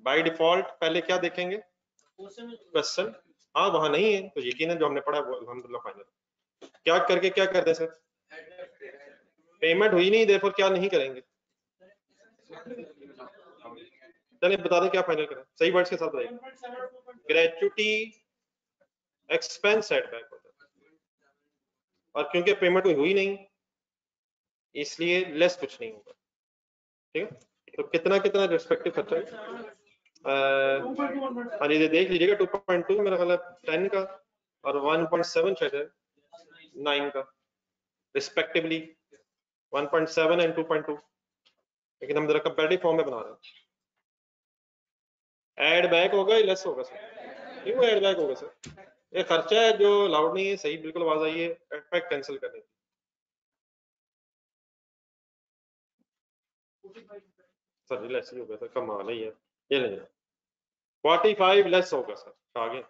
बाय डिफॉल्ट पहले क्या देखेंगे? क्वेश्चन, हाँ वहां नहीं है तो यकीन है जो हमने पढ़ा वो अल्हम्दुलिल्लाह फाइनल। क्या करके क्या करते हैं सर? पेमेंट हुई नहीं, देयरफॉर क्या नहीं करेंगे? चलिए बता दें क्या फाइनल करें, सही वर्ड्स के साथ बताइए। ग्रेजुटी एक्सपेंस सेटबैक होता है, और क्योंकि पेमेंट हुई नहीं इसलिए लेस कुछ नहीं होगा। ठीक है, तो कितना कितना रिस्पेक्टिव खर्चा है? हाँ जी देख लीजिएगा, 2.2 मेरा ख्याल है 10 का, और 1.7 शायद है 9 का रिस्पेक्टिवली, 1.7 एंड 2.2। लेकिन हम जरा कंपैरेटिव फॉर्म में बना रहे हैं। ऐड बैक होगा या लेस होगा सर? क्यों ऐड बैक होगा सर? ये खर्चा है जो अलाउड नहीं है, सही बिल्कुल आवाज आई है, इफेक्ट कैंसिल करने की। सर लेस ही होगा सर, कमाल है ये ले 45 लेस होगा सर। आगे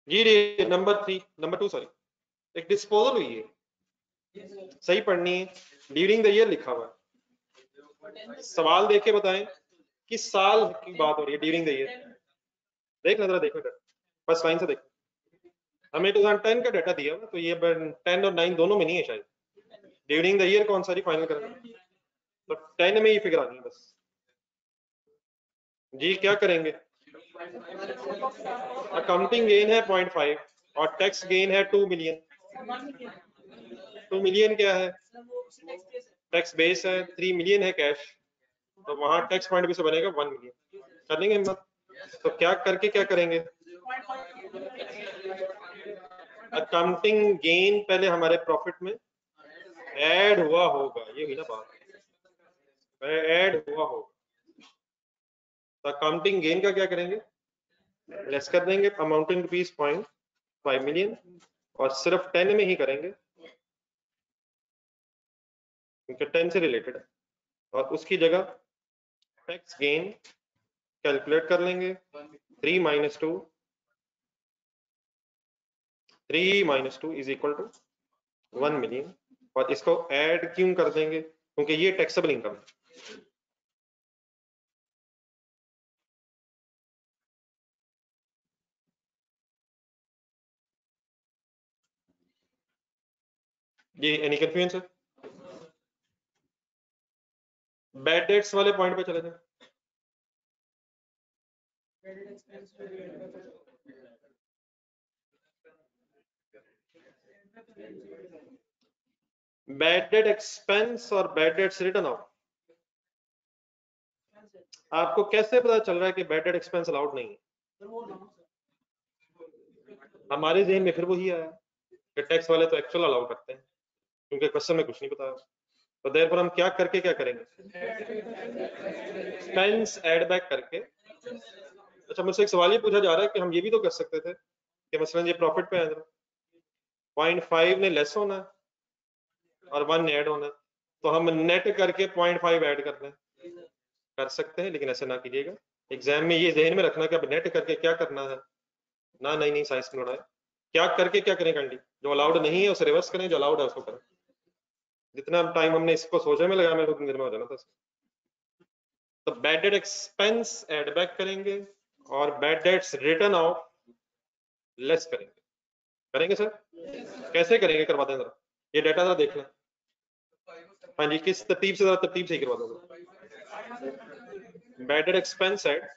जी नंबर 3, नंबर 2 सॉरी, एक डिस्पोजल हुई है, सही पढ़नी है, ड्यूरिंग द ईयर लिखा हुआ है। सवाल देख के बताएं किस साल की बात हो रही है ड्यूरिंग द ईयर। देख जरा, देखो फर्स्ट लाइन से देखो, हमें 2010 का डाटा दिया हुआ, तो ये 10 और 9 दोनों में नहीं है शायद। ड्यूरिंग द ईयर कौन सा फाइनल करेंगे? तो 10 में ही फिगर आनी है बस। जी क्या करेंगे? अकाउंटिंग गेन है 0.5 और टैक्स गेन है 2 मिलियन। 2 मिलियन क्या है? टैक्स बेस है, 3 मिलियन है कैश, तो वहां टैक्स पॉइंट भी से बनेगा 1 मिलियन। कर लेंगे हिम्मत? तो क्या करके क्या करेंगे? अकाउंटिंग गेन पहले हमारे प्रॉफिट में ऐड हुआ होगा, ये हुई ना बात, ऐड हुआ होगा। तो अकाउंटिंग गेन का क्या करेंगे? लेस कर देंगे, अमाउंटिंग रुपीज 0.5 मिलियन, और सिर्फ 10 में ही करेंगे क्योंकि 10 से रिलेटेड है, और उसकी जगह टैक्स गेन कैलकुलेट कर लेंगे 3 - 2, 3 - 2 इज इक्वल टू 1 मिलियन, और इसको ऐड क्यों कर देंगे? क्योंकि ये टैक्सेबल इनकम है। ये any confusion sir? Bad debts वाले पॉइंट पे चले जाए। बैड डेट एक्सपेंस और बैड डेट्स रिटर्न ऑफ, आपको कैसे पता चल रहा है कि बैड डेट एक्सपेंस अलाउड नहीं है? हमारे जेहन में फिर वही आया कि टैक्स वाले तो एक्चुअल अलाउ करते हैं, क्योंकि क्वेश्चन में कुछ नहीं बताया। तो देयरफॉर हम क्या करके क्या करेंगे? एक्सपेंस ऐड बैक करके। अच्छा मुझसे एक सवाल ये पूछा जा रहा है कि हम ये भी तो कर सकते थे कि मसलन ये प्रॉफिट पे है, 0.5 ने लेस होना है और 1 ऐड होना है, तो हम नेट करके 0.5 ऐड कर दें, कर सकते हैं, लेकिन ऐसे ना कीजिएगा। एग्जाम में ये जहन में रखना कि अब नेट करके क्या करना है ना, नहीं साइंस में उड़ाए, क्या करके क्या करें काइंडली, जो अलाउड नहीं है उसे रिवर्स करें, जो अलाउड है उसको करें। जितना टाइम हमने इसको सोचने में लगाया मेरे को उतनी देर में हो जाना था। तो bad debt expense add back करेंगे और bad debts return of less करेंगे। करेंगे सर? कैसे करेंगे करवा दें जरा, ये डाटा जरा देख लें। हाँ जी किस तरतीब से, जरा तरतीब से ही करवा दो। Bad debt expense eight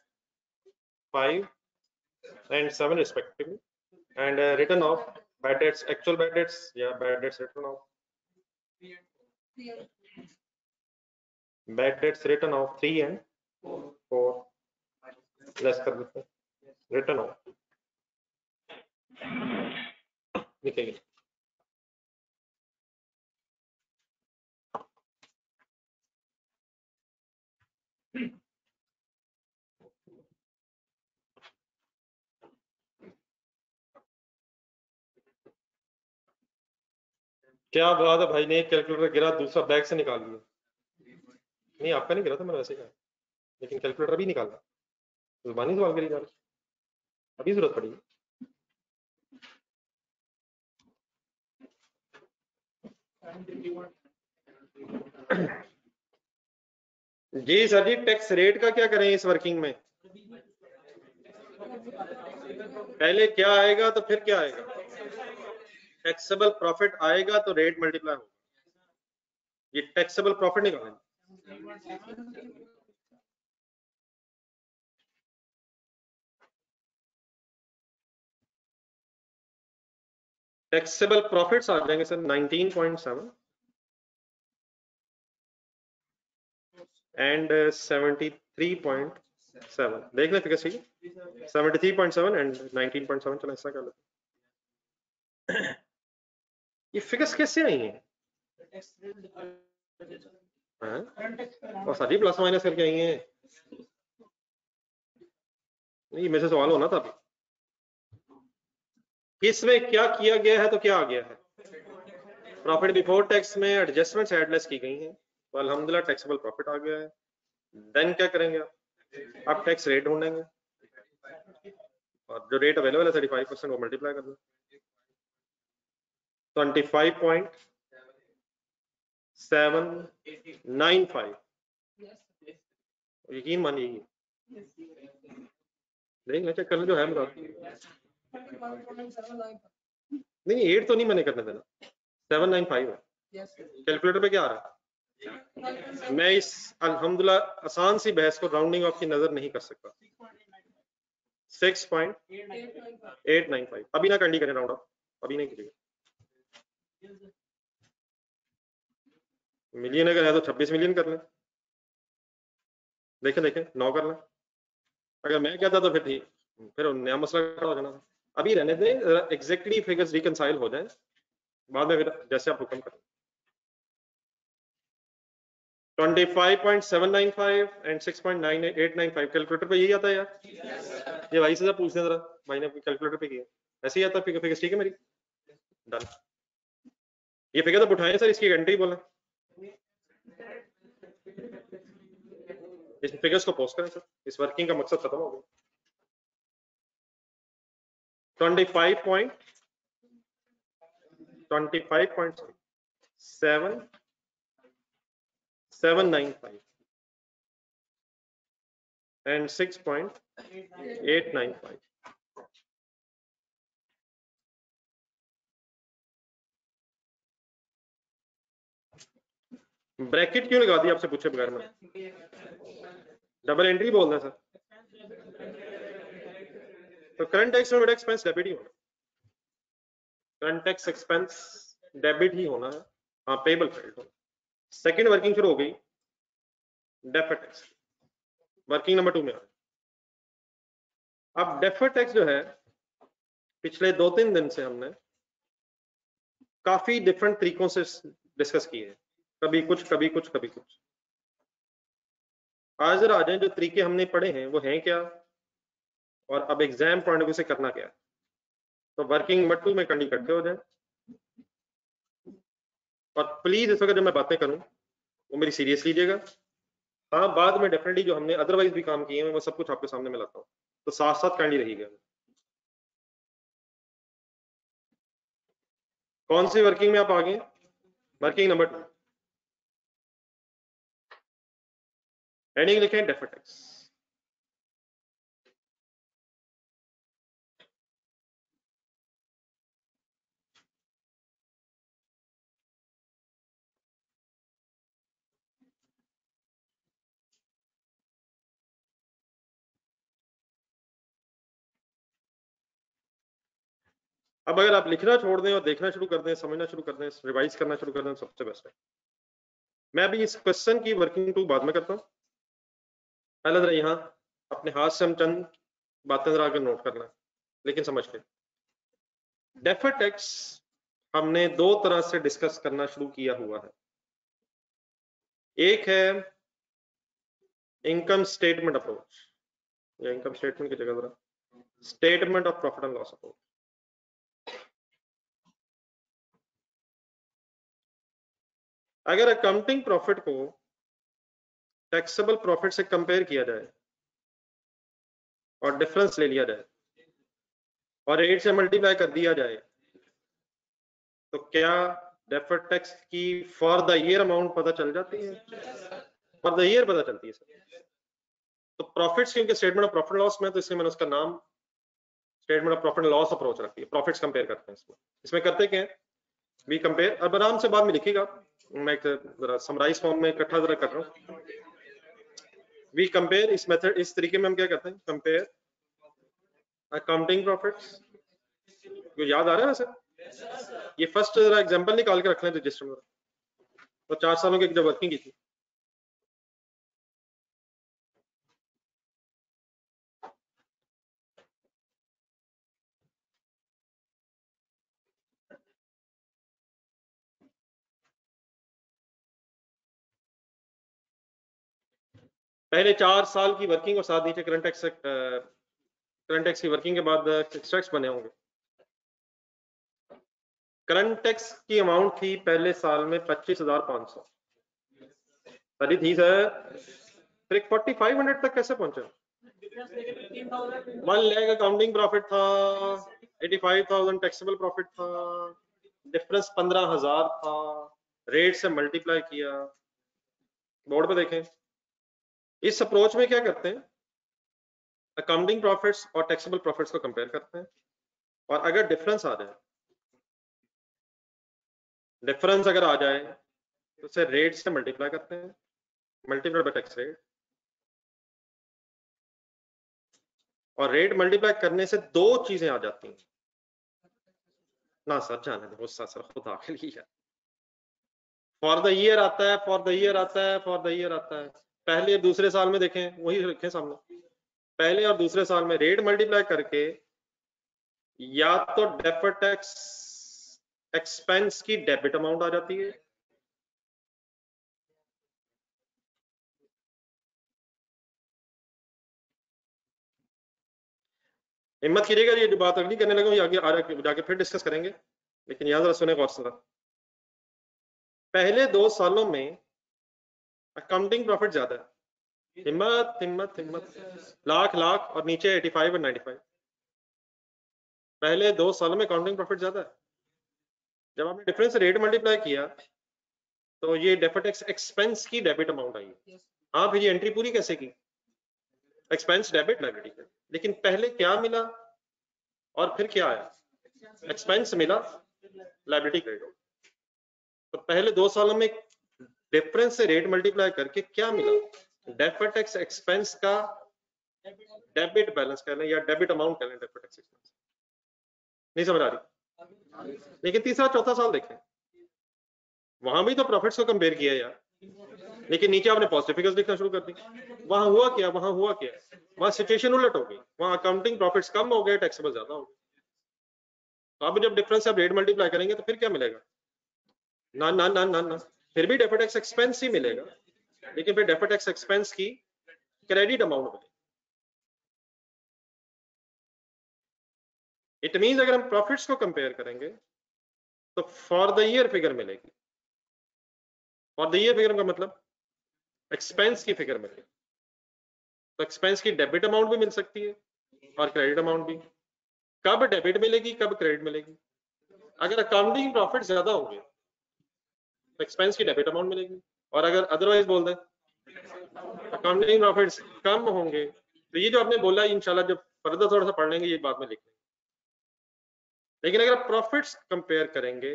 5 and 7 respectively, and return of Bad debts, actual bad debts, yeah, bad debts written off. Bad debts written off 3 and 4 less कर देते हैं, written off लिखेंगे। क्या बात है भाई, ने कैलकुलेटर गिरा, दूसरा बैग से निकाल लिया। नहीं आपका नहीं गिरा था, मैंने वैसे कहा, लेकिन कैलकुलेटर भी निकाला। जुबानी सवाल करी यार, अभी जरूरत पड़ी। जी सर जी, टैक्स रेट का क्या करें इस वर्किंग में? पहले क्या आएगा तो फिर क्या आएगा? टैक्सेबल प्रॉफिट आएगा तो रेट मल्टीप्लाई होगा। ये टैक्सेबल प्रॉफिट निकालेंगे। टैक्सेबल प्रॉफिट्स आ जाएंगे सर 19.7 एंड 73.7। देख लेते कैसे 73.7 एंड 19.7। चलो ऐसा कर लेते। ये फिगर्स कैसे आई हैं? और सारी प्लस माइनस करके आई हैं। नहीं मेरे से सवाल होना था अभी, इसमें क्या किया गया है तो क्या आ गया है? प्रॉफिट बिफोर टैक्स में एडजस्टमेंट्स एडलेस की गई हैं, तो अल्हम्दुलिल्लाह टैक्सेबल प्रॉफिट आ गया है। देन क्या करेंगे आप टैक्स रेट ढूंढेंगे, और जो रेट अवेलेबल है 35% वो मल्टीप्लाई कर दो 25.795। यकीन मानिए, देख लें चेक कर लो जो है बता। नहीं 8 तो नहीं मैंने करने देना, 795 है। कैलकुलेटर पे क्या आ रहा है? मैं इस अल्हम्दुलिल्लाह आसान सी बहस को राउंडिंग ऑफ की नजर नहीं कर सकता। 6.895 अभी ना कंडी करें राउंड ऑफ, अभी नहीं करिएगा। मिलियन अगर है तो 26 मिलियन कर लें, देखें देखें 9 कर लें। अगर मैं कहता तो फिर ठीक, फिर नया मसला खड़ा हो जाना। अभी रहने दें, एग्जैक्टली फिगर्स रिकंसाइल हो जाए, बाद में फिर जैसे आप हुक्म करें। 25.795 एंड 6.9895 कैलकुलेटर पे यही आता है यार। ये भाई से पूछते हैं जरा, भाई ने कैलकुलेटर पे किया, ऐसे ही आता है फिगर ठीक है मेरी। डन, ये फिगर तो उठाएं सर, इसकी गारंटी बोला, इस फिगर्स को पोस्ट करें सर, इस वर्किंग का मकसद खत्म हो गया। 25.795 and 6.895। ब्रैकेट क्यों लगा दी आपसे पूछे बगैर में? डबल एंट्री बोल रहे हैं सर, तो करंट टैक्स में बेटा एक्सपेंस डेबिट ही होना, करंट टैक्स एक्सपेंस डेबिट ही होना है। हाँ पेबल क्रेडिट होना। सेकंड वर्किंग शुरू हो गई, डेफर्ड टैक्स वर्किंग नंबर 2 में। अब डेफर्ड टैक्स जो है, पिछले 2-3 दिन से हमने काफी डिफरेंट तरीकों से डिस्कस किए हैं, कभी कुछ कभी कुछ कभी कुछ। आज जरा आ जाए जो तरीके हमने पढ़े हैं वो हैं क्या, और अब एग्जाम पॉइंट ऑफ व्यू से करना क्या है। तो वर्किंग नंबर 2 में कंडी इकट्ठे हो जाए, और प्लीज इस वक्त जब मैं बातें करूं वो मेरी सीरियस लीजिएगा। हाँ बाद में डेफिनेटली जो हमने अदरवाइज भी काम किए हैं वो सब कुछ आपके सामने में लाता हूँ, तो साथ साथ काइंडली रहिएगा। कौन सी वर्किंग में आप आगे? वर्किंग नंबर 2, हेडिंग लिखें डेफर्ड टैक्स। अब अगर आप लिखना छोड़ दें और देखना शुरू कर दें, समझना शुरू कर दें, रिवाइज करना शुरू कर दें, सबसे बेस्ट है। मैं अभी इस क्वेश्चन की वर्किंग टू बाद में करता हूँ, पहले जरा यहाँ अपने हाथ से हम चंद बातें जरा आकर नोट करना, लेकिन समझ के। डेफर्ड टैक्स हमने दो तरह से डिस्कस करना शुरू किया हुआ है। एक है इनकम स्टेटमेंट अप्रोच, या इनकम स्टेटमेंट की जगह जरा statement of profit and loss approach. अगर अकाउंटिंग प्रॉफिट को टैक्सेबल प्रॉफिट से कंपेयर किया जाए और डिफरेंस ले लिया जाए और 8 से मल्टीप्लाई कर दिया जाए, तो क्या डेफर्ड टैक्स की फॉर द ईयर अमाउंट पता चल जाती है? फॉर द ईयर पता चलती है सर। तो प्रॉफिट्स, क्योंकि स्टेटमेंट ऑफ प्रॉफिट लॉस में, तो इसलिए मैंने उसका नाम statement of profit loss approach रखी है। प्रॉफिट्स कंपेयर करते हैं इसमें करते क्या है, वी कंपेयर। अब आराम से बाद में लिखिएगा, मैं जरा समराइज फॉर्म में इकट्ठा जरा कर रहा हूँ। वी कंपेयर, इस मेथड, इस तरीके में हम क्या करते हैं, कंपेयर अकाउंटिंग प्रॉफिट्स। को याद आ रहा है वैसे? ये फर्स्ट जरा एग्जांपल निकाल के रख लें रजिस्टर में, तो 4 सालों की जब वर्किंग की थी। पहले 4 साल की वर्किंग और साथ नीचे करंट टैक्स की वर्किंग के बाद एक्सट्रैक्ट्स बने होंगे। करंट टैक्स की अमाउंट थी पहले साल में 25,500 सारी थी सर। फिर 4,500 तक कैसे पहुंचे? 1 लाख अकाउंटिंग प्रॉफिट था, 85,000 टैक्सेबल प्रॉफिट था, डिफरेंस 15,000 था, रेट से मल्टीप्लाई किया। बोर्ड पे देखें, इस अप्रोच में क्या करते हैं, अकाउंटिंग प्रॉफिट्स और टैक्सेबल प्रॉफिट्स को कंपेयर करते हैं, और अगर डिफरेंस आ जाए, डिफरेंस अगर आ जाए तो उसे रेट से मल्टीप्लाई करते हैं, मल्टीप्लाई बाय टैक्स रेट। और रेट मल्टीप्लाई करने से दो चीजें आ जाती हैं ना सर, जाने दो गुस्सा सर, खुदा के लिए। फॉर द ईयर आता है, फॉर द ईयर आता है, फॉर द ईयर आता है। पहले और दूसरे साल में देखें, वही रखें सामने, पहले और दूसरे साल में रेट मल्टीप्लाई करके या तो डेफर्ड टैक्स एक्सपेंस की डेबिट अमाउंट आ जाती है, हिम्मत कीजिएगा, ये जो बात अगली करने लगा, ये आगे जाके फिर डिस्कस करेंगे, लेकिन यहाँ जरा सुने गौर से। पहले 2 सालों में अकाउंटिंग प्रॉफिट ज्यादा है, हिम्मत हिम्मत हिम्मत, लाख लाख, और नीचे 85 और 95। पहले 2 सालों में अकाउंटिंग प्रॉफिट ज्यादा है। जब आपने डिफरेंस रेट मल्टीप्लाई किया तो ये डेफर्ड टैक्स एक्सपेंस की डेबिट अमाउंट आई। हाँ, फिर ये एंट्री पूरी कैसे की, एक्सपेंस डेबिट लायबिलिटी। लेकिन पहले क्या मिला और फिर क्या आया, एक्सपेंस मिला, लायबिलिटी क्रेडिट। तो पहले 2 सालों में डिफरेंस से रेट मल्टीप्लाई करके क्या मिला, डेफर्ड टैक्स एक्सपेंस का डेबिट बैलेंस कह लें या डेबिट अमाउंट कह लें, डेफर्ड टैक्स एक्सपेंस। नहीं समझ आ रही? लेकिन तीसरा चौथा साल देखें, वहां भी तो प्रॉफिट्स को कंपेयर किया यार, लेकिन नीचे आपने पॉजिटिव फिगर्स लिखना शुरू कर दी। वहां हुआ क्या, वहां सिचुएशन उलट हो गई, वहां अकाउंटिंग प्रॉफिट्स कम हो गए, टैक्सेबल ज्यादा हो गए। तो अब जब डिफरेंस आप रेट मल्टीप्लाई करेंगे तो फिर क्या मिलेगा, ना ना ना ना ना, फिर भी डेफर्ड टैक्स एक्सपेंस ही मिलेगा, लेकिन फिर डेफर्ड टैक्स एक्सपेंस की क्रेडिट अमाउंट मिलेगी। इट मींस अगर हम प्रॉफिट्स को कंपेयर करेंगे तो फॉर द ईयर फिगर मिलेगी। फॉर द ईयर फिगर का मतलब एक्सपेंस की फिगर मिलेगी। तो एक्सपेंस की डेबिट अमाउंट भी मिल सकती है और क्रेडिट अमाउंट भी। कब डेबिट मिलेगी, कब क्रेडिट मिलेगी? अगर अकाउंटिंग प्रॉफिट ज्यादा होंगे तो एक्सपेंस की डेबिट अमाउंट मिलेगी, और अगर अदरवाइज बोल दें अकाउंटिंग प्रॉफिट्स कम होंगे तो ये जो आपने बोला, इंशाल्लाह जब फर्दर थोड़ा सा पढ़ लेंगे ये बात में लिख लेंगे। लेकिन अगर आप प्रॉफिट्स कंपेयर करेंगे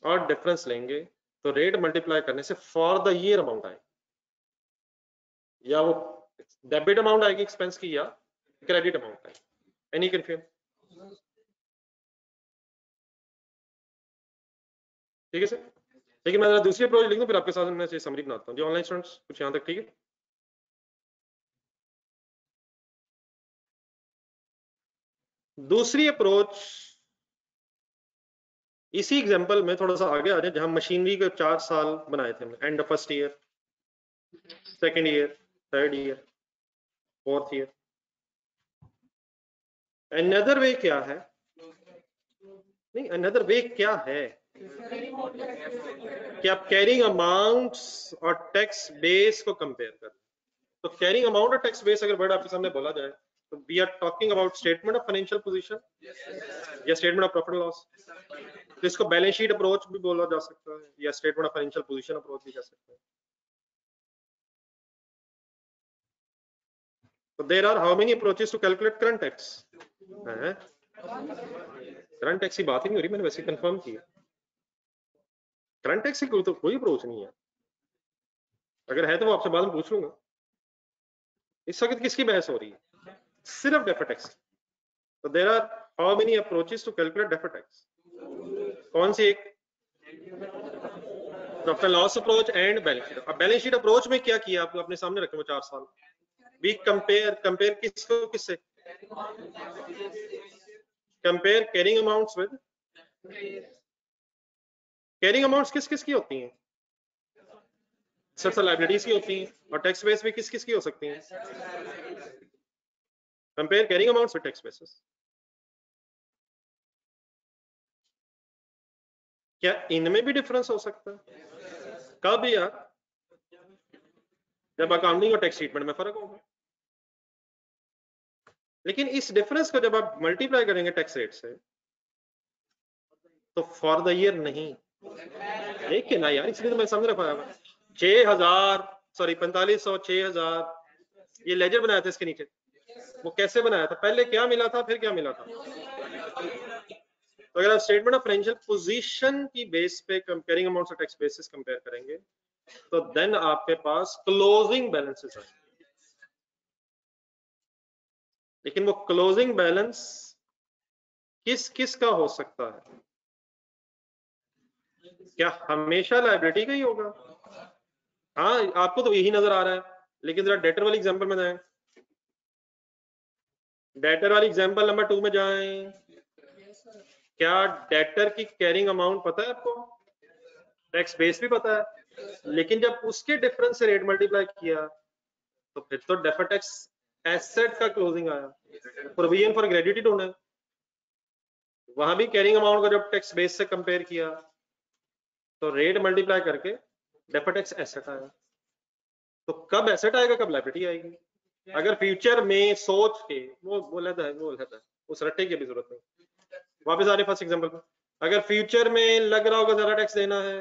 और डिफरेंस लेंगे तो रेट मल्टीप्लाई करने से फॉर द ईयर अमाउंट आएगी, या वो डेबिट अमाउंट आएगी एक्सपेंस की, या क्रेडिट अमाउंट आएगी। Any confusion? ठीक है सर, लेकिन मैं जरा दूसरी अप्रोच लिख दूं फिर आपके साथ मैं समरी बनाता हूँ जी। ऑनलाइन स्टूडेंट्स कुछ यहाँ तक ठीक है। दूसरी अप्रोच इसी एग्जांपल में थोड़ा सा आगे आ जाए, जहां मशीनरी के 4 साल बनाए थे हमने, end of first year, second year, third year, fourth year. Another way क्या है, नहीं अनदर वे क्या है कि आप कैरिंग अमाउंट्स और टैक्स बेस को कंपेयर कर। तो कैरिंग अमाउंट और टैक्स बेस अगर वर्ड आपके सामने बोला जाए तो we are talking about statement of financial position या स्टेटमेंट ऑफ प्रॉफिट लॉस। तो इसको बैलेंस शीट अप्रोच भी बोला जा सकता है या statement of financial position approach भी कह सकते हैं। तो there are how many approaches to calculate current tax? Current tax की बात ही नहीं हो रही, मैंने वैसे कंफर्म किया। करंट टैक्स की तो कोई अप्रोच नहीं है, अगर है तो वो आपसे बाद में पूछ लूंगा। इस वक्त किसकी बहस हो रही है? सिर्फ डेफर्ड टैक्स। तो there are how many approaches to calculate deferred tax? कौन सी एक? Profit and loss approach and balance sheet. अब बैलेंस शीट अप्रोच में क्या किया आपको अपने सामने रखे वो 4 साल, वी कंपेयर किसको किससे? Compare carrying amounts with, carrying amounts किस किस की होती हैं? सिर्फ लायबिलिटीज की होती हैं, और टैक्स बेस भी किस किस की हो सकती हैं? Compare carrying amounts with tax basis. क्या इनमें भी डिफरेंस हो सकता है? कब यार? जब अकाउंटिंग और टैक्स ट्रीटमेंट में फर्क होगा। लेकिन इस डिफरेंस को जब आप मल्टीप्लाई करेंगे टैक्स रेट से तो फॉर द ईयर नहीं, देख के ना यार, इसलिए तो मैं समझ रहा था। 6000 सॉरी 4500 6000 ये लेजर बनाया था इसके नीचे, वो कैसे बनाया था? पहले क्या मिला था फिर क्या मिला था? तो अगर आप स्टेटमेंट ऑफ फाइनेंशियल पोजीशन की बेस पे कंपेयरिंग अमाउंट्स और टैक्स बेसिस कंपेयर करेंगे तो देन आपके पास क्लोजिंग बैलेंसेस है। लेकिन वो क्लोजिंग बैलेंस किस किस का हो सकता है? क्या हमेशा लायबिलिटी का ही होगा? हाँ आपको तो यही नजर आ रहा है, लेकिन जरा डेटर वाली एग्जांपल में जाएं, डेटर वाली एग्जांपल नंबर 2 में जाएं। क्या डेटर की कैरिंग अमाउंट पता है आपको? टैक्स बेस भी पता है, लेकिन जब उसके डिफरेंस से रेट मल्टीप्लाई किया तो फिर तो डेफर्ड टैक्स एसेट का क्लोजिंग आया। प्रोविजन फॉर ग्रेड्यूटी होना है, वहां भी कैरिंग अमाउंट को जब टैक्स बेस से कंपेयर किया तो रेट मल्टीप्लाई करके डेफर्ड टैक्स एसेट आया। तो कब एसेट आएगा कब लायबिलिटी आएगी? अगर फ्यूचर में सोच के वो लेता है उस रट्टे की भी जरूरत नहीं। वापस आ रहे फर्स्ट एग्जांपल पे, अगर फ्यूचर में लग रहा होगा ज्यादा टैक्स देना है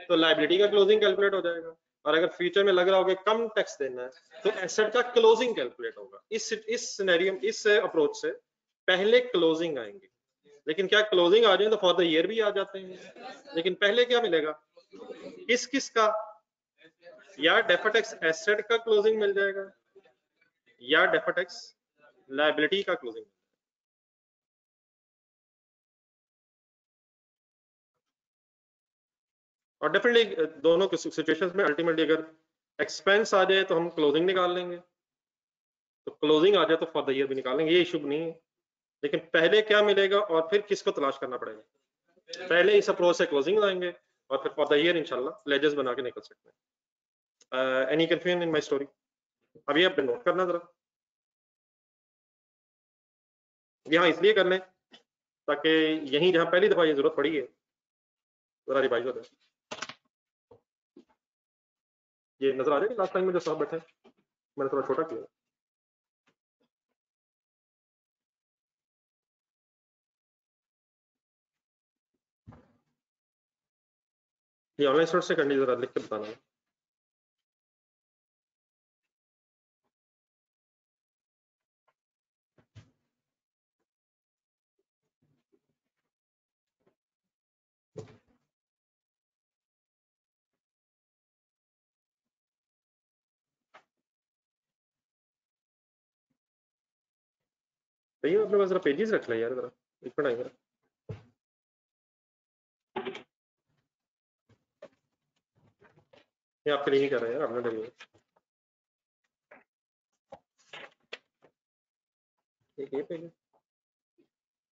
तो लायबिलिटी का क्लोजिंग कैलकुलेट हो जाएगा, और अगर फ्यूचर में लग रहा होगा कम टैक्स देना है तो एसेट का क्लोजिंग कैलकुलेट होगा। इस सिनेरियो इस अप्रोच से पहले क्लोजिंग आएंगे, लेकिन क्या क्लोजिंग आ जाए तो फॉर द ईयर भी आ जाते हैं, लेकिन पहले क्या मिलेगा? किस किस का? या डेफर्ड टैक्स एसेट का क्लोजिंग मिल जाएगा या डेफर्ड टैक्स लायबिलिटी का क्लोजिंग। और डेफिनेटली दोनों के सिचुएशंस में अल्टीमेटली अगर एक्सपेंस आ जाए तो हम क्लोजिंग निकाल लेंगे, तो क्लोजिंग आ जाए तो फॉर द ईयर भी निकाल लेंगे, ये इशू नहीं है। लेकिन पहले क्या मिलेगा और फिर किसको तलाश करना पड़ेगा? पहले इस अप्रोच से क्लोजिंग लाएंगे और फिर फॉर द ईयर इंशाल्लाह लेजेस बना के निकल सकते हैं। Any confusion in my story? अभी आप नोट करना जरा, यहाँ इसलिए कर लें ताकि यहीं जहाँ पहली दफा ये जरूरत पड़ी है जरा रिवाइज हो जाए। ये नजर आ रहा है कि लास्ट टाइम में जो साहब बैठे मैंने थोड़ा छोटा किया। ये ऑनलाइन सोर्स से करनी जरा लिख के बताना। भैया अपने पास जरा पेजेस रख ले यार, जरा एक मिनट आएगा। ये आपके लिए ही कर रहे हैं अपने लिए। ये पे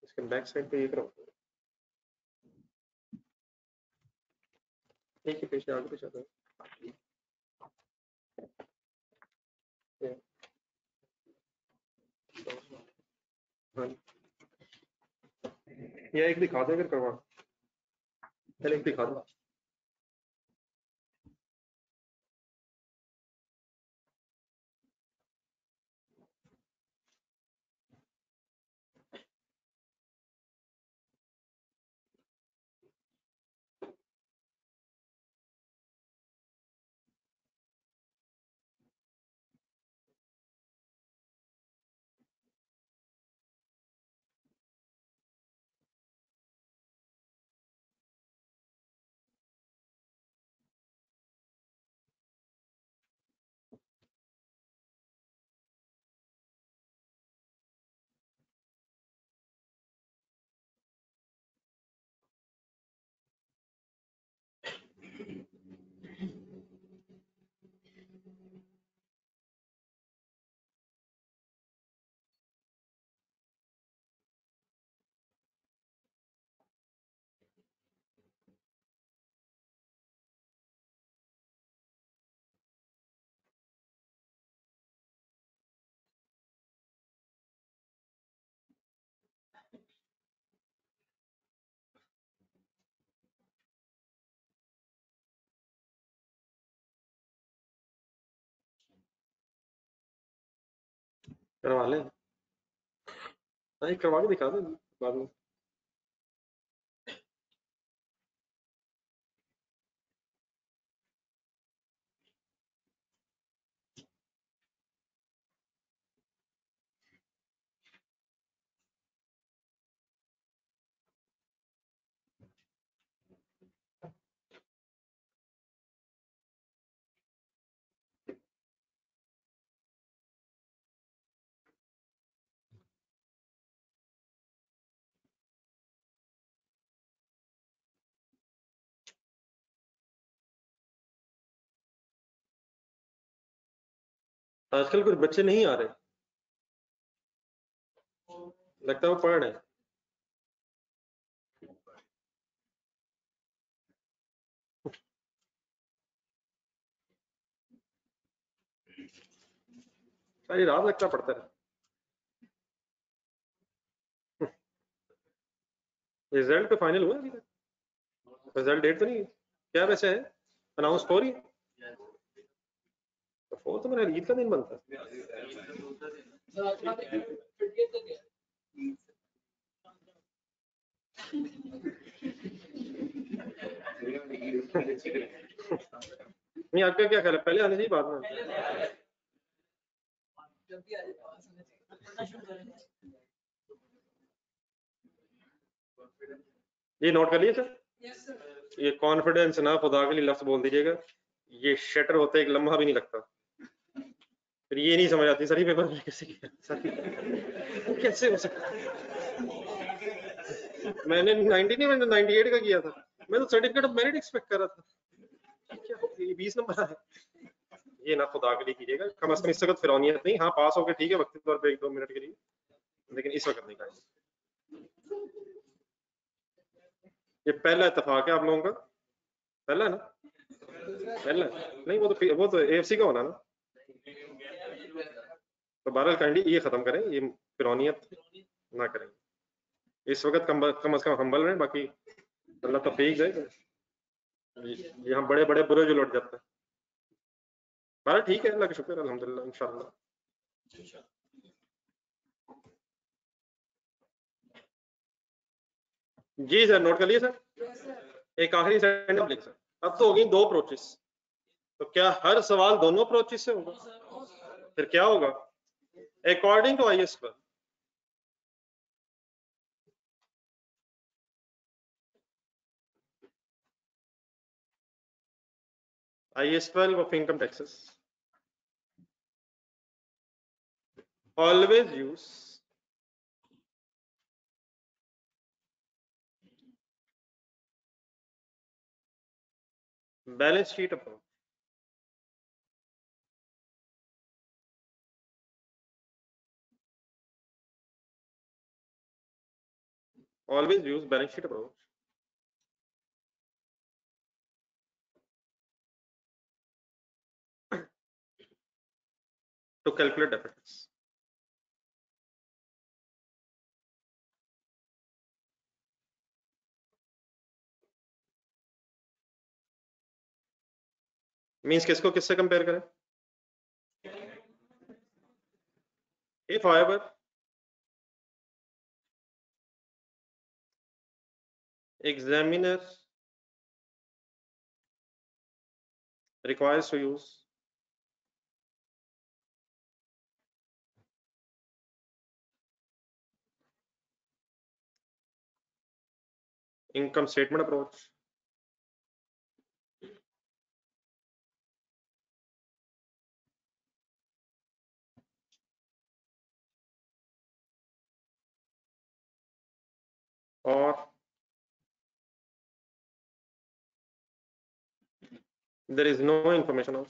इसके बैक साइड पे ये करो, एक ही पीछे आगे पीछे ये एक दिखा दे अगर करवा, पहले एक दिखा दो। करवा ले, नहीं करवा के दिखा दे बाद में। आजकल कुछ बच्चे नहीं आ रहे, लगता है वो पढ़ रहे हैं। सारी रात लगता पड़ता है। रिजल्ट तो फाइनल हुआ अभी तक, रिजल्ट डेट तो नहीं क्या वैसे है, अनाउंस हो रही है तो फोर तो मेरा ईद का दिन बनता है। नहीं आपका क्या ख्याल है, पहले आने चाहिए बाद में? ये नोट कर लिए सर, ये कॉन्फिडेंस ना खुदा के लिए लफ्ज बोल दीजिएगा, ये शटर होते एक लम्हा भी नहीं लगता, फिर ये नहीं समझ आती सर ये पेपर कैसे किया सर, कैसे हो सकता। मैंने 90 नहीं, मैंने 98 का किया था, मैं तो सर्टिफिकेट ऑफ मेरिट एक्सपेक्ट कर रहा था, क्या 20 नंबर आया। ये ना खुदा के लिए कीजिएगा, कम से कम इस वक्त फिरौनियत नहीं, हाँ पास हो गए ठीक है वक्त तौर पर 1-2 मिनट के लिए, लेकिन इस वक्त नहीं करेंगे। ये पहला इत्तेफाक है आप लोगों का, पहला है ना, पहला नहीं वो तो एएफसी का होना ना, तो बहरहाल काइंडली ये खत्म करें, ये फिरौनियत ना करें इस वक्त, कम से कम हम्बल रहें, बाकी अल्लाह तौफीक दे, यहाँ बड़े बड़े बुरे जो लौट जाते हैं। बहरहाल ठीक है, अल्लाह का शुक्र, अल्हम्दुलिल्लाह इंशाअल्लाह। जी सर नोट कर लिए सर, एक आखिरी सेंटेंस लिख सर, अब तो होगी 2 अप्रोचेस, तो क्या हर सवाल दोनों अप्रोचेस से होगा, फिर क्या होगा according to IS12, IS12 of income taxes always use balance sheet approach. Always use balance sheet approach to calculate deficits. Means किसको किससे कंपेयर करें? If however examiner requires to use income statement approach, or there is no information of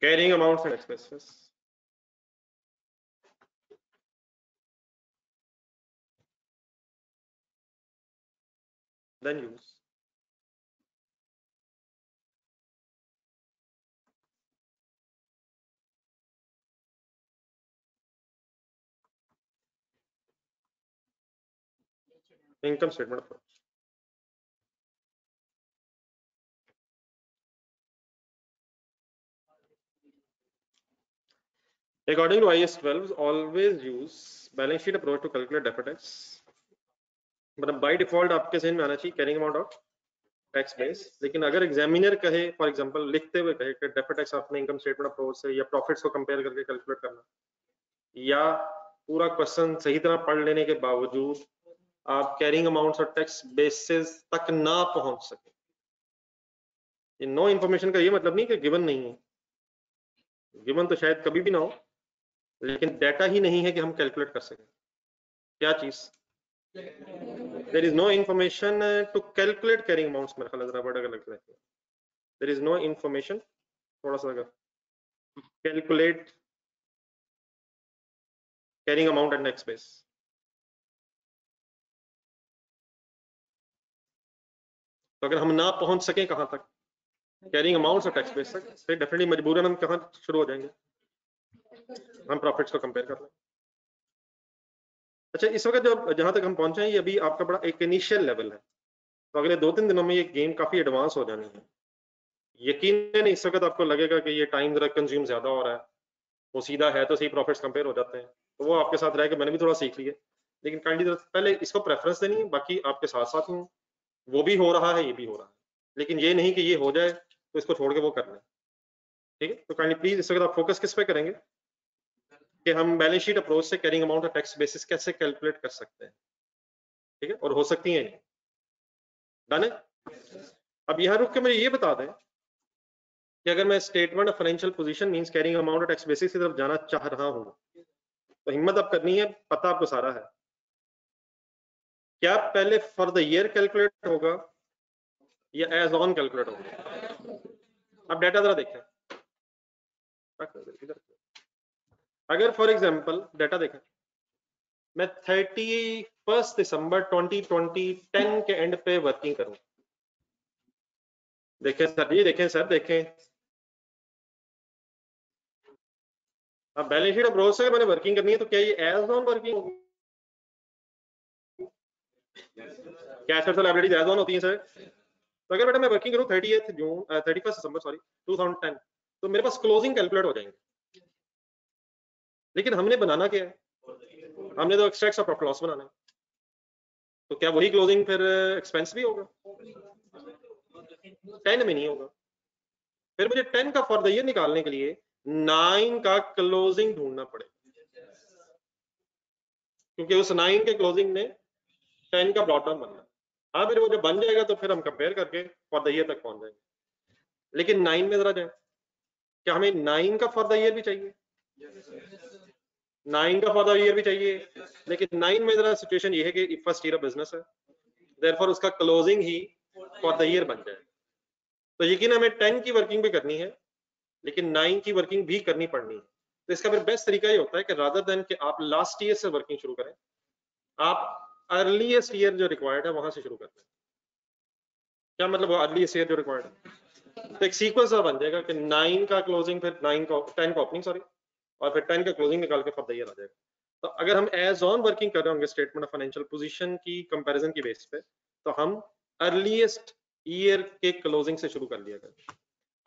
carrying amounts and expenses, then use income statement approach. According to IAS 12, always use balance sheet approach to calculate deferred tax. मतलब by default आपके ज़हन में आना चाहिए carrying amount of tax base, लेकिन अगर examiner कहे for example लिखते हुए कहे कि डेफर्ड टैक्स आपने इनकम स्टेटमेंट अप्रोच से या प्रॉफिट्स को कंपेयर करके कैलकुलेट करना, या पूरा क्वेश्चन सही तरह पढ़ लेने के बावजूद आप कैरिंग अमाउंट्स और टैक्स बेसिस तक ना पहुंच सके, ये नो इन्फॉर्मेशन का ये मतलब नहीं कि गिवन नहीं है, गिवन तो शायद कभी भी ना हो, लेकिन डाटा ही नहीं है कि हम कैलकुलेट कर सकें। क्या चीज? there is no information to calculate carrying amounts. मेरा ख्याल जरा वर्ड अगर लगता है there is no information, थोड़ा सा अगर calculate carrying amount and tax base. तो अगर हम ना पहुंच सके कहां तक, कैरिंग अमाउंट्स और टैक्स बेस तक, फिर डेफिनेटली मजबूरन हम कहां शुरू हो जाएंगे, हम प्रॉफिट्स को कंपेयर कर लें। अच्छा, इस वक्त जो जहां तक हम पहुंचे हैं ये अभी आपका बड़ा एक इनिशियल लेवल है, तो अगले 2-3 दिनों में ये गेम काफी एडवांस हो जानी है। यकीनन इस वक्त आपको लगेगा कि ये टाइम जरा कंज्यूम ज्यादा हो रहा है, वो सीधा है तो सही प्रॉफिट्स कंपेयर हो जाते हैं, तो वो आपके साथ रह के मैंने भी थोड़ा सीख लिया, लेकिन काइंडली पहले इसको प्रेफरेंस देनी है, बाकी आपके साथ साथ हूँ, वो भी हो रहा है ये भी हो रहा है, लेकिन ये नहीं कि ये हो जाए तो इसको छोड़ के वो करना है। ठीक है, तो काइंडली प्लीज इस वक्त आप फोकस किस पे करेंगे कि हम बैलेंस शीट अप्रोच से कैरिंग अमाउंट और टैक्स बेसिस कैसे कैलकुलेट कर सकते हैं। ठीक है, और हो सकती है डन है। अब यहाँ रुक के मुझे ये बता दें कि अगर मैं statement of financial position means carrying amount और टैक्स बेसिस की तरफ जाना चाह रहा हूं, तो हिम्मत अब करनी है, पता आपको सारा है, क्या पहले फॉर द ईयर कैलकुलेट होगा या एज ऑन कैलकुलेट होगा? अब डाटा जरा देखें, अगर फॉर एग्जांपल डाटा देखें, मैं 31 दिसंबर 2020 10 के एंड पे वर्किंग करूं, देखें सर जी, देखें सर, देखें अब बैलेंस शीट अप्रोच से मैंने वर्किंग करनी है, तो क्या ये एज ऑन वर्किंग होगी? क्या एसेट्स और लायबिलिटीज एज ऑन होती हैं सर? तो अगर बेटा मैं वर्किंग करूं 31 दिसंबर सॉरी 2010, तो मेरे पास क्लोजिंग कैलकुलेट हो जाएंगे, लेकिन हमने बनाना क्या है, हमने तो एक्सट्रैक्ट्स और प्रॉफिट लॉस बनाना है, तो क्या वही क्लोजिंग फिर एक्सपेंस भी होगा? 10 में नहीं होगा, फिर मुझे 10 का फॉर द ईयर निकालने के लिए 9 का क्लोजिंग ढूंढना पड़ेगा, क्योंकि उस 9 के क्लोजिंग ने 10 का ब्रॉट डाउन बनना। हाँ, फिर वो जब बन जाएगा तो फिर हम कंपेयर करके फॉर द ईयर तक पहुंच जाएंगे, लेकिन 9 में जरा जाए, क्या हमें 9 का फॉर द ईयर भी चाहिए? 9 का फॉर द ईयर भी चाहिए, लेकिन 9 में जरा सिचुएशन ये है कि फर्स्ट ईयर ऑफ बिजनेस है, देयरफॉर उसका closing he for the year बन जाए, तो यकीन हमें 10 की वर्किंग भी करनी है, लेकिन 9 की वर्किंग भी करनी पड़नी है, तो इसका फिर बेस्ट तरीका ये होता है कि रादर देन कि आप लास्ट ईयर से वर्किंग शुरू करें, आप अर्लीस्ट ईयर जो रिक्वायर्ड है वहां से शुरू करते हैं। क्या मतलब अर्लीस्ट ईयर जो रिक्वायर्ड है, तो एक सीक्वेंस बन जाएगा कि 9 का क्लोजिंग, फिर 9 का 10 का ओपनिंग सॉरी, और फिर 10 का क्लोजिंग निकाल के फॉर द ईयर आ जाएगा। तो अगर हम एज ऑन वर्किंग कर रहे होंगे स्टेटमेंट ऑफ फाइनेंशियल पोजीशन की कंपैरिजन की बेस पे, तो हम अर्लीस्ट ईयर के क्लोजिंग से शुरू कर लिया करें।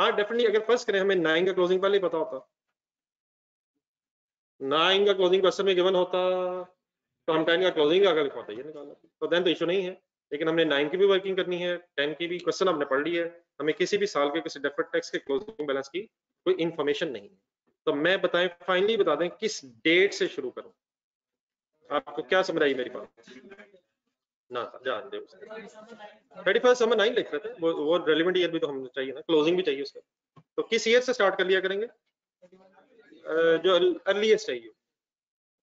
हाँ डेफिनेटली अगर फर्स्ट करें हमें 9 का क्लोजिंग पहले ही पता होता, 9 का क्लोजिंग क्वेश्चन में गिवन होता, तो हम 10 का क्लोजिंग आकर लिखवाते ये निकालना, तो देन तो इशू नहीं है। लेकिन हमने 9 की भी वर्किंग करनी है, 10 की भी, क्वेश्चन हमने पढ़ ली है, हमें किसी भी साल के किसी डेफर्ड टैक्स के क्लोजिंग बैलेंस की कोई इंफॉर्मेशन नहीं है। तो मैं बताएं, फाइनली बता दें किस डेट से शुरू करूं, आपको क्या समझ आई मेरी बात ना? जान दे 31 हम 9 लिख रहे थे, वो रेलिवेंट ईयर भी तो हमें चाहिए ना, क्लोजिंग भी चाहिए उसका। तो किस ईयर से स्टार्ट कर लिया करेंगे? जो अर्लीस्ट चाहिए,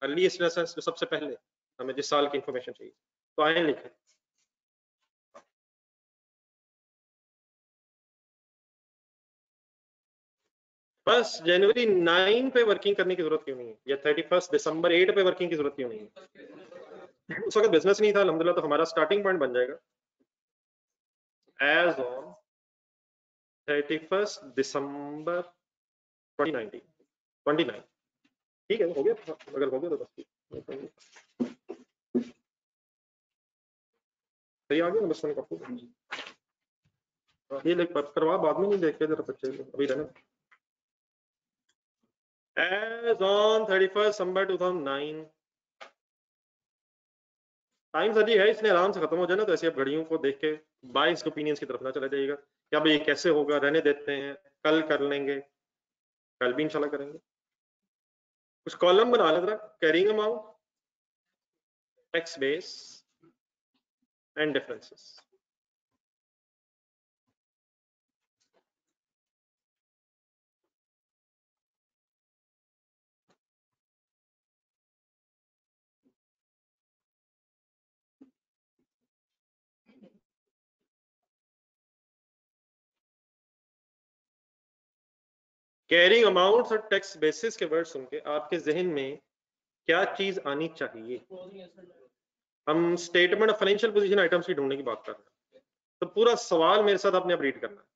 अर्लीस्ट इन सेंस जो सबसे पहले हमें जिस साल की इंफॉर्मेशन चाहिए, तो आए लिखें। बस जनवरी 9 पे वर्किंग करने की जरूरत क्यों नहीं है, या 31 दिसंबर 8 पे वर्किंग की जरूरत क्यों नहीं है? उस वक्त बिजनेस नहीं था अल्हम्दुलिल्लाह, तो हमारा स्टार्टिंग पॉइंट बन जाएगा एज ऑन 31 दिसंबर 2019 29। ठीक है, हो गया, अगर हो गया तो बस सही आ गया ना, बस मैंने ये लेख करवा बाद में नहीं देख के जरा बच्चे अभी रहना। As on 31 December 2009, time sir है, इसलिए आराम से खत्म हो जाए ना, तो ऐसे आप घड़ियों को देख के बाइस्ड ओपिनियंस की तरफ ना चला जाइएगा कि अब ये कैसे होगा, रहने देते हैं, कल कर लेंगे, कल भी इंशाल्लाह करेंगे। कुछ कॉलम बना ले जरा, carrying amount, tax base and differences. Carrying amounts और टैक्स बेसिस के वर्ड सुन के आपके जहन में क्या चीज आनी चाहिए? हम statement of financial position items की ढूंढने की बात कर रहे हैं, तो पूरा सवाल मेरे साथ आपने अब रीड करना है।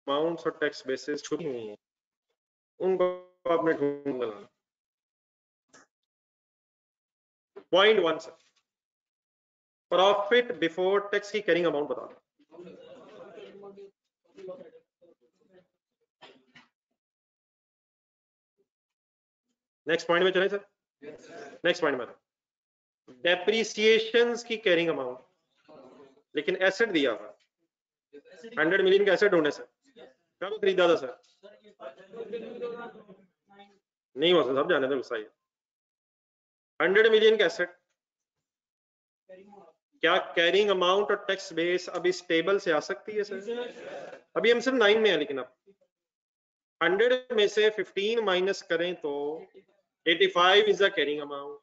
अमाउंट्स और टैक्स बेसिस छुपी हुई है, उनको आपने ढूंढना। Point 1 sir, profit before tax की कैरिंग अमाउंट बता दो। नेक्स्ट पॉइंट में चले सर, नेक्स्ट पॉइंट में डेप्रिसिएशंस की कैरिंग अमाउंट, लेकिन एसेट दिया हुआ 100 मिलियन का एसेट ढूंढे सर, कब खरीदा था सर? नहीं हुआ सर, सब जाने दो गुस्सा। 100 मिलियन का एसेट, क्या कैरिंग अमाउंट और टैक्स बेस अब इस टेबल से आ सकती है सर? अभी हम सिर्फ 9 में है, लेकिन अब 100 में से 15 माइनस करें तो 85 इज द कैरिंग अमाउंट।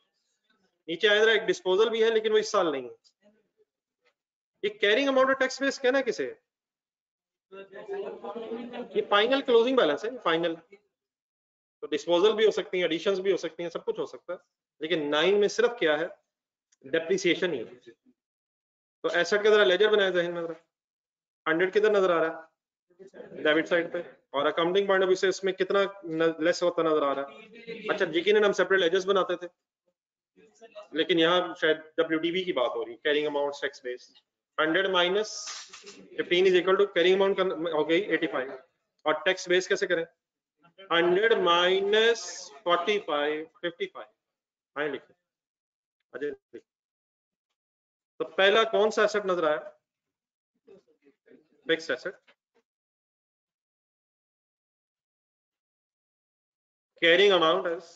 नीचे आया एक डिस्पोजल भी है, लेकिन वो इस साल नहीं है। ये कैरिंग अमाउंट और टैक्स बेस कहना किसे? ये फाइनल क्लोजिंग बैलेंस है, फाइनल। तो डिस्पोजल भी हो सकती है, एडिशंस भी हो सकती हैं, सब कुछ हो सकता है, लेकिन 9 में सिर्फ क्या है? डेप्रिसिएशन ही है। तो एसेट का जरा लेजर बनाया जहन में, 100 किधर नजर आ रहा है? डेबिट साइड पे, और अकाउंटिंग पॉइंट ऑफ व्यू से इसमें कितना लेस होता नजर आ रहा है? अच्छा, यकीनन हम सेपरेट लेजर्स बनाते थे, लेकिन यहाँ शायद WDV की बात हो रही, carrying amount tax base. 100 minus 15 is equal to carrying amount हो गई 85, और टैक्स बेस कैसे करें? 100 माइनस 45 55। हाँ लिखे अजय, तो पहला कौन सा एसेट नजर आया? Fixed asset. Carrying amount is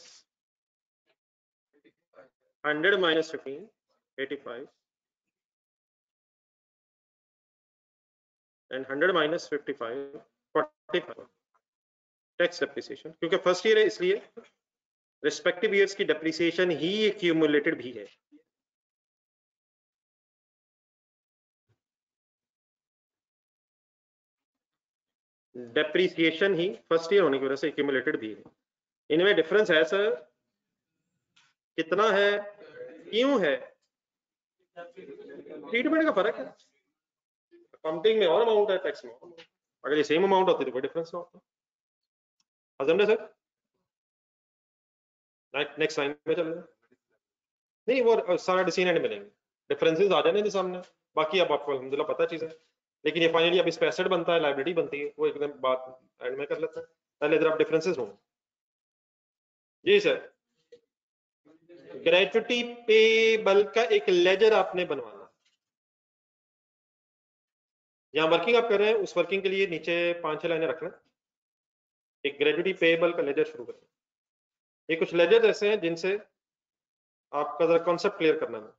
100 minus 15 85 and 100 minus 55 45 tax depreciation, क्योंकि फर्स्ट ईयर है इसलिए रिस्पेक्टिव ईयर्स की डेप्रिसिएशन ही एक्यूमुलेटेड भी है। डेप्रीसिएशन ही फर्स्ट ईयर होने की वजह से एक्यूमुलेटेड भी है। इनमें डिफरेंस है सर, कितना है, क्यों है, ट्रीटमेंट का फर्क है। अकाउंटिंग में और अमाउंट है, टैक्स में और amount। अगर ये सेम अमाउंट होती तो कोई डिफरेंस ना होता। समझे सर? नेक्स्ट लाइन में चल रहे हैं। नहीं वो सारा डिसीजन एंड मिलेंगे, डिफरेंसेस आ जाने सामने, बाकी अब आपको अल्हम्दुलिल्लाह पता चीज है। लेकिन ये फाइनली अब इस पे एसेट बनता है, लायबिलिटी बनती है, वो एकदम बात एंड में कर लेते हैं। पहले इधर आप डिफरेंसेस ढूंढो। जी सर, ग्रेच्युटी पेबल का एक लेजर आपने बनवाना। यहाँ वर्किंग आप कर रहे हैं, उस वर्किंग के लिए नीचे 5-6 लाइनें रखना। एक ग्रेच्युटी पेबल का लेजर शुरू करें। ये कुछ लेजर ऐसे हैं जिनसे आपका जरा कॉन्सेप्ट क्लियर करना है।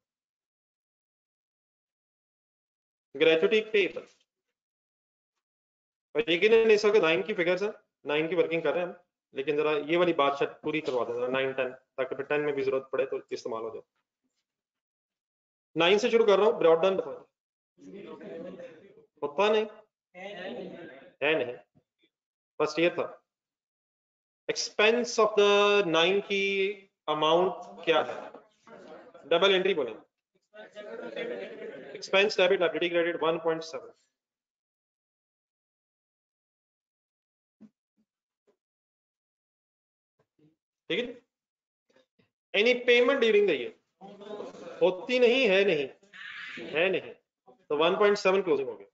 ग्रेच्युटी पेबल, और यकीन नहीं सकते 9 की फिगर्स है, 9 की वर्किंग कर रहे हैं हम, लेकिन जरा ये वाली बात शायद पूरी करवा देना 9-10, ताकि फिर 10 में भी जरूरत पड़े तो इस्तेमाल हो जाए। 9 से शुरू कर रहा हूँ, ब्रॉड डाउन पता नहीं है, नहीं फर्स्ट ईयर था। एक्सपेंस ऑफ द 9 की अमाउंट क्या है, डबल एंट्री बोले, एक्सपेंस डेबिट लायबिलिटी क्रेडिट 1.7। ठीक है, any payment during the year, होती नहीं है, नहीं है, नहीं तो 1.7 क्लोजिंग हो गया।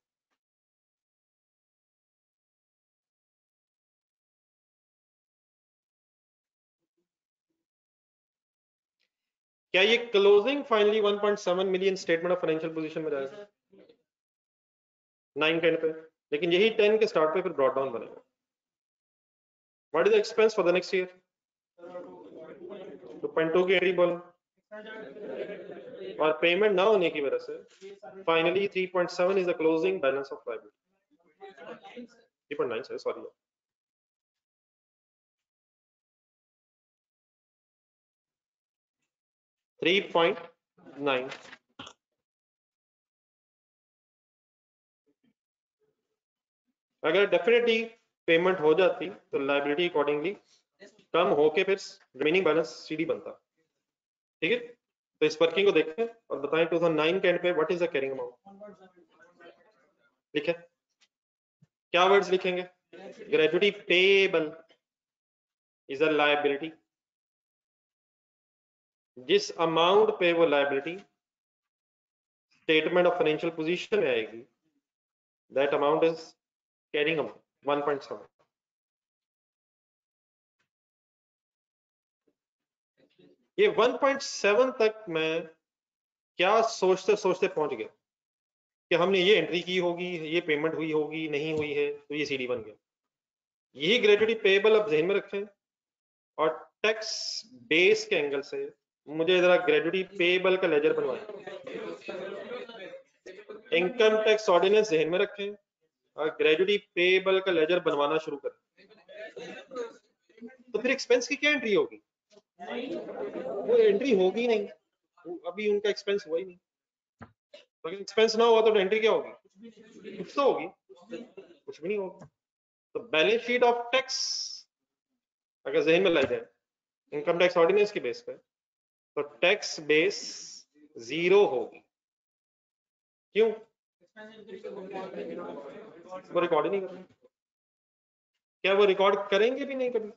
क्या ये closing finally 1.7 million statement of financial position में जाएगा 9-10 पे, लेकिन यही 10 के स्टार्ट पे फिर ब्रॉड डाउन बनेगा। What is the expense for the next year, 2.2 की एंट्री बोलो, और पेमेंट ना होने की वजह से finally 3.7 is the closing balance of liability, 3.9 से सॉरी, 3.9। अगर डेफिनेटली पेमेंट हो जाती तो लायबिलिटी अकॉर्डिंगली कम होके फिर रिमेनिंग बैलेंस सीडी बनता। ठीक है, तो इस वर्किंग को देखें और बताएं 2009 के एंड पे what is the carrying amount. लिखे, क्या वर्ड्स लिखेंगे, gratuity payable is a liability, जिस अमाउंट पे वो liability statement of financial position में आएगी, that amount is carrying amount 1.7। ये 1.7 तक मैं क्या सोचते सोचते पहुंच गया कि हमने ये एंट्री की होगी, ये पेमेंट हुई होगी, नहीं हुई है, तो ये सीडी बन गया। यही ग्रेच्युटी पेबल अब ध्यान में रखें, और टैक्स बेस के एंगल से मुझे जरा ग्रेच्युटी पेबल का लेजर बनवाएं। इनकम टैक्स ऑर्डिनेंस ध्यान में रखें और ग्रेच्युटी पेबल का लेजर बनवाना शुरू करें। तो फिर एक्सपेंस की क्या एंट्री होगी, वो एंट्री होगी नहीं, अभी उनका एक्सपेंस हुआ ही नहीं। तो अगर एक्सपेंस ना हुआ तो एंट्री क्या होगी, कुछ तो होगी, कुछ भी नहीं होगा। तो बैलेंस शीट ऑफ टैक्स अगर जहन में लाई जाए इनकम टैक्स ऑर्डिनेंस की बेस पे, तो टैक्स बेस 0 होगी। क्यों, वो रिकॉर्ड ही नहीं कर रहे। क्या वो रिकॉर्ड करेंगे भी नहीं कभी,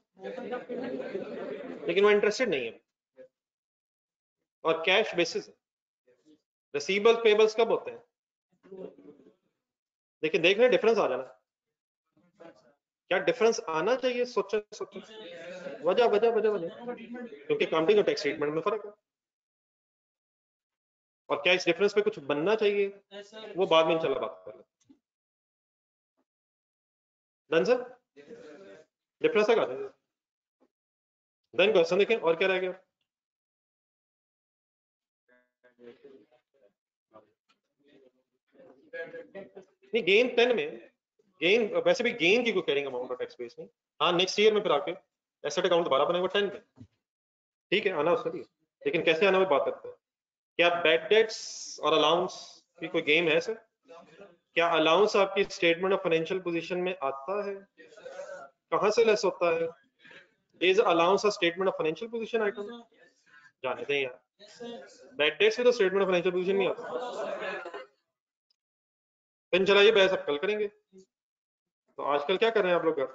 लेकिन वो इंटरेस्टेड नहीं है। और कैश बेसिस रिसीवेबल्स पेबल्स कब होते हैं, देखिए देख रहे डिफरेंस आ जाना, क्या डिफरेंस आना चाहिए, सोचो सोचो, वजह वजह वजह वजह, क्योंकि अकाउंटिंग और टैक्स ट्रीटमेंट में फर्क है। और क्या इस डिफरेंस पे कुछ बनना चाहिए, वो बाद में इंशाल्लाह बात कर लेते हैं। डन सर, डिफरेंस तक आ जाए, देन क्वेश्चन देखें और क्या रह गया। नहीं गेन 10 में, गेन वैसे भी गेन की कोई कैरिंग अमाउंट और टैक्स बेस नहीं। हाँ नेक्स्ट ईयर में फिर आके एसेट अकाउंट दोबारा बनेगा 10 में, ठीक है आना उसका भी, लेकिन कैसे आना वो बात करते हैं। क्या बैड डेट्स और अलाउंस की कोई गेम है सर, क्या अलाउंस आपकी स्टेटमेंट ऑफ फाइनेंशियल पोजीशन में आता है? कहां से लेस होता है? Is allowance a statement of financial position item? जाने दें यार, बैड डेट्स में तो स्टेटमेंट ऑफ फाइनेंशियल पोजीशन नहीं आता। फिर चला ये बहस अब कल करेंगे। तो आजकल क्या कर रहे हैं आप लोग घर?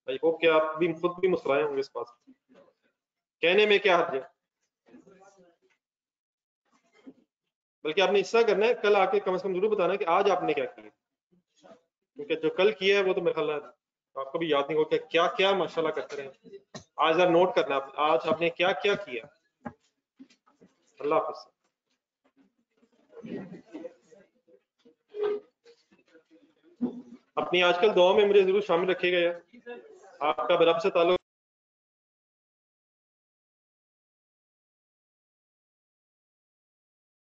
आई होप कि आप भी खुद भी मुस्कुराए होंगे इस बात कहने में, क्या हर्ज है? बल्कि आपने इसका करना है, कल आके कम से कम जरूर बताना कि आज आपने क्या किया, क्योंकि जो कल किया है वो तो मेरे ख्याल आपको भी याद नहीं होगा क्या क्या माशाल्लाह करते रहे। आज आप नोट करना, आज आपने क्या क्या किया। अल्लाह हाफिज। अपनी आजकल दुआ में मुझे जरूर शामिल रखिएगा यार। आपका रब से ताल्लुक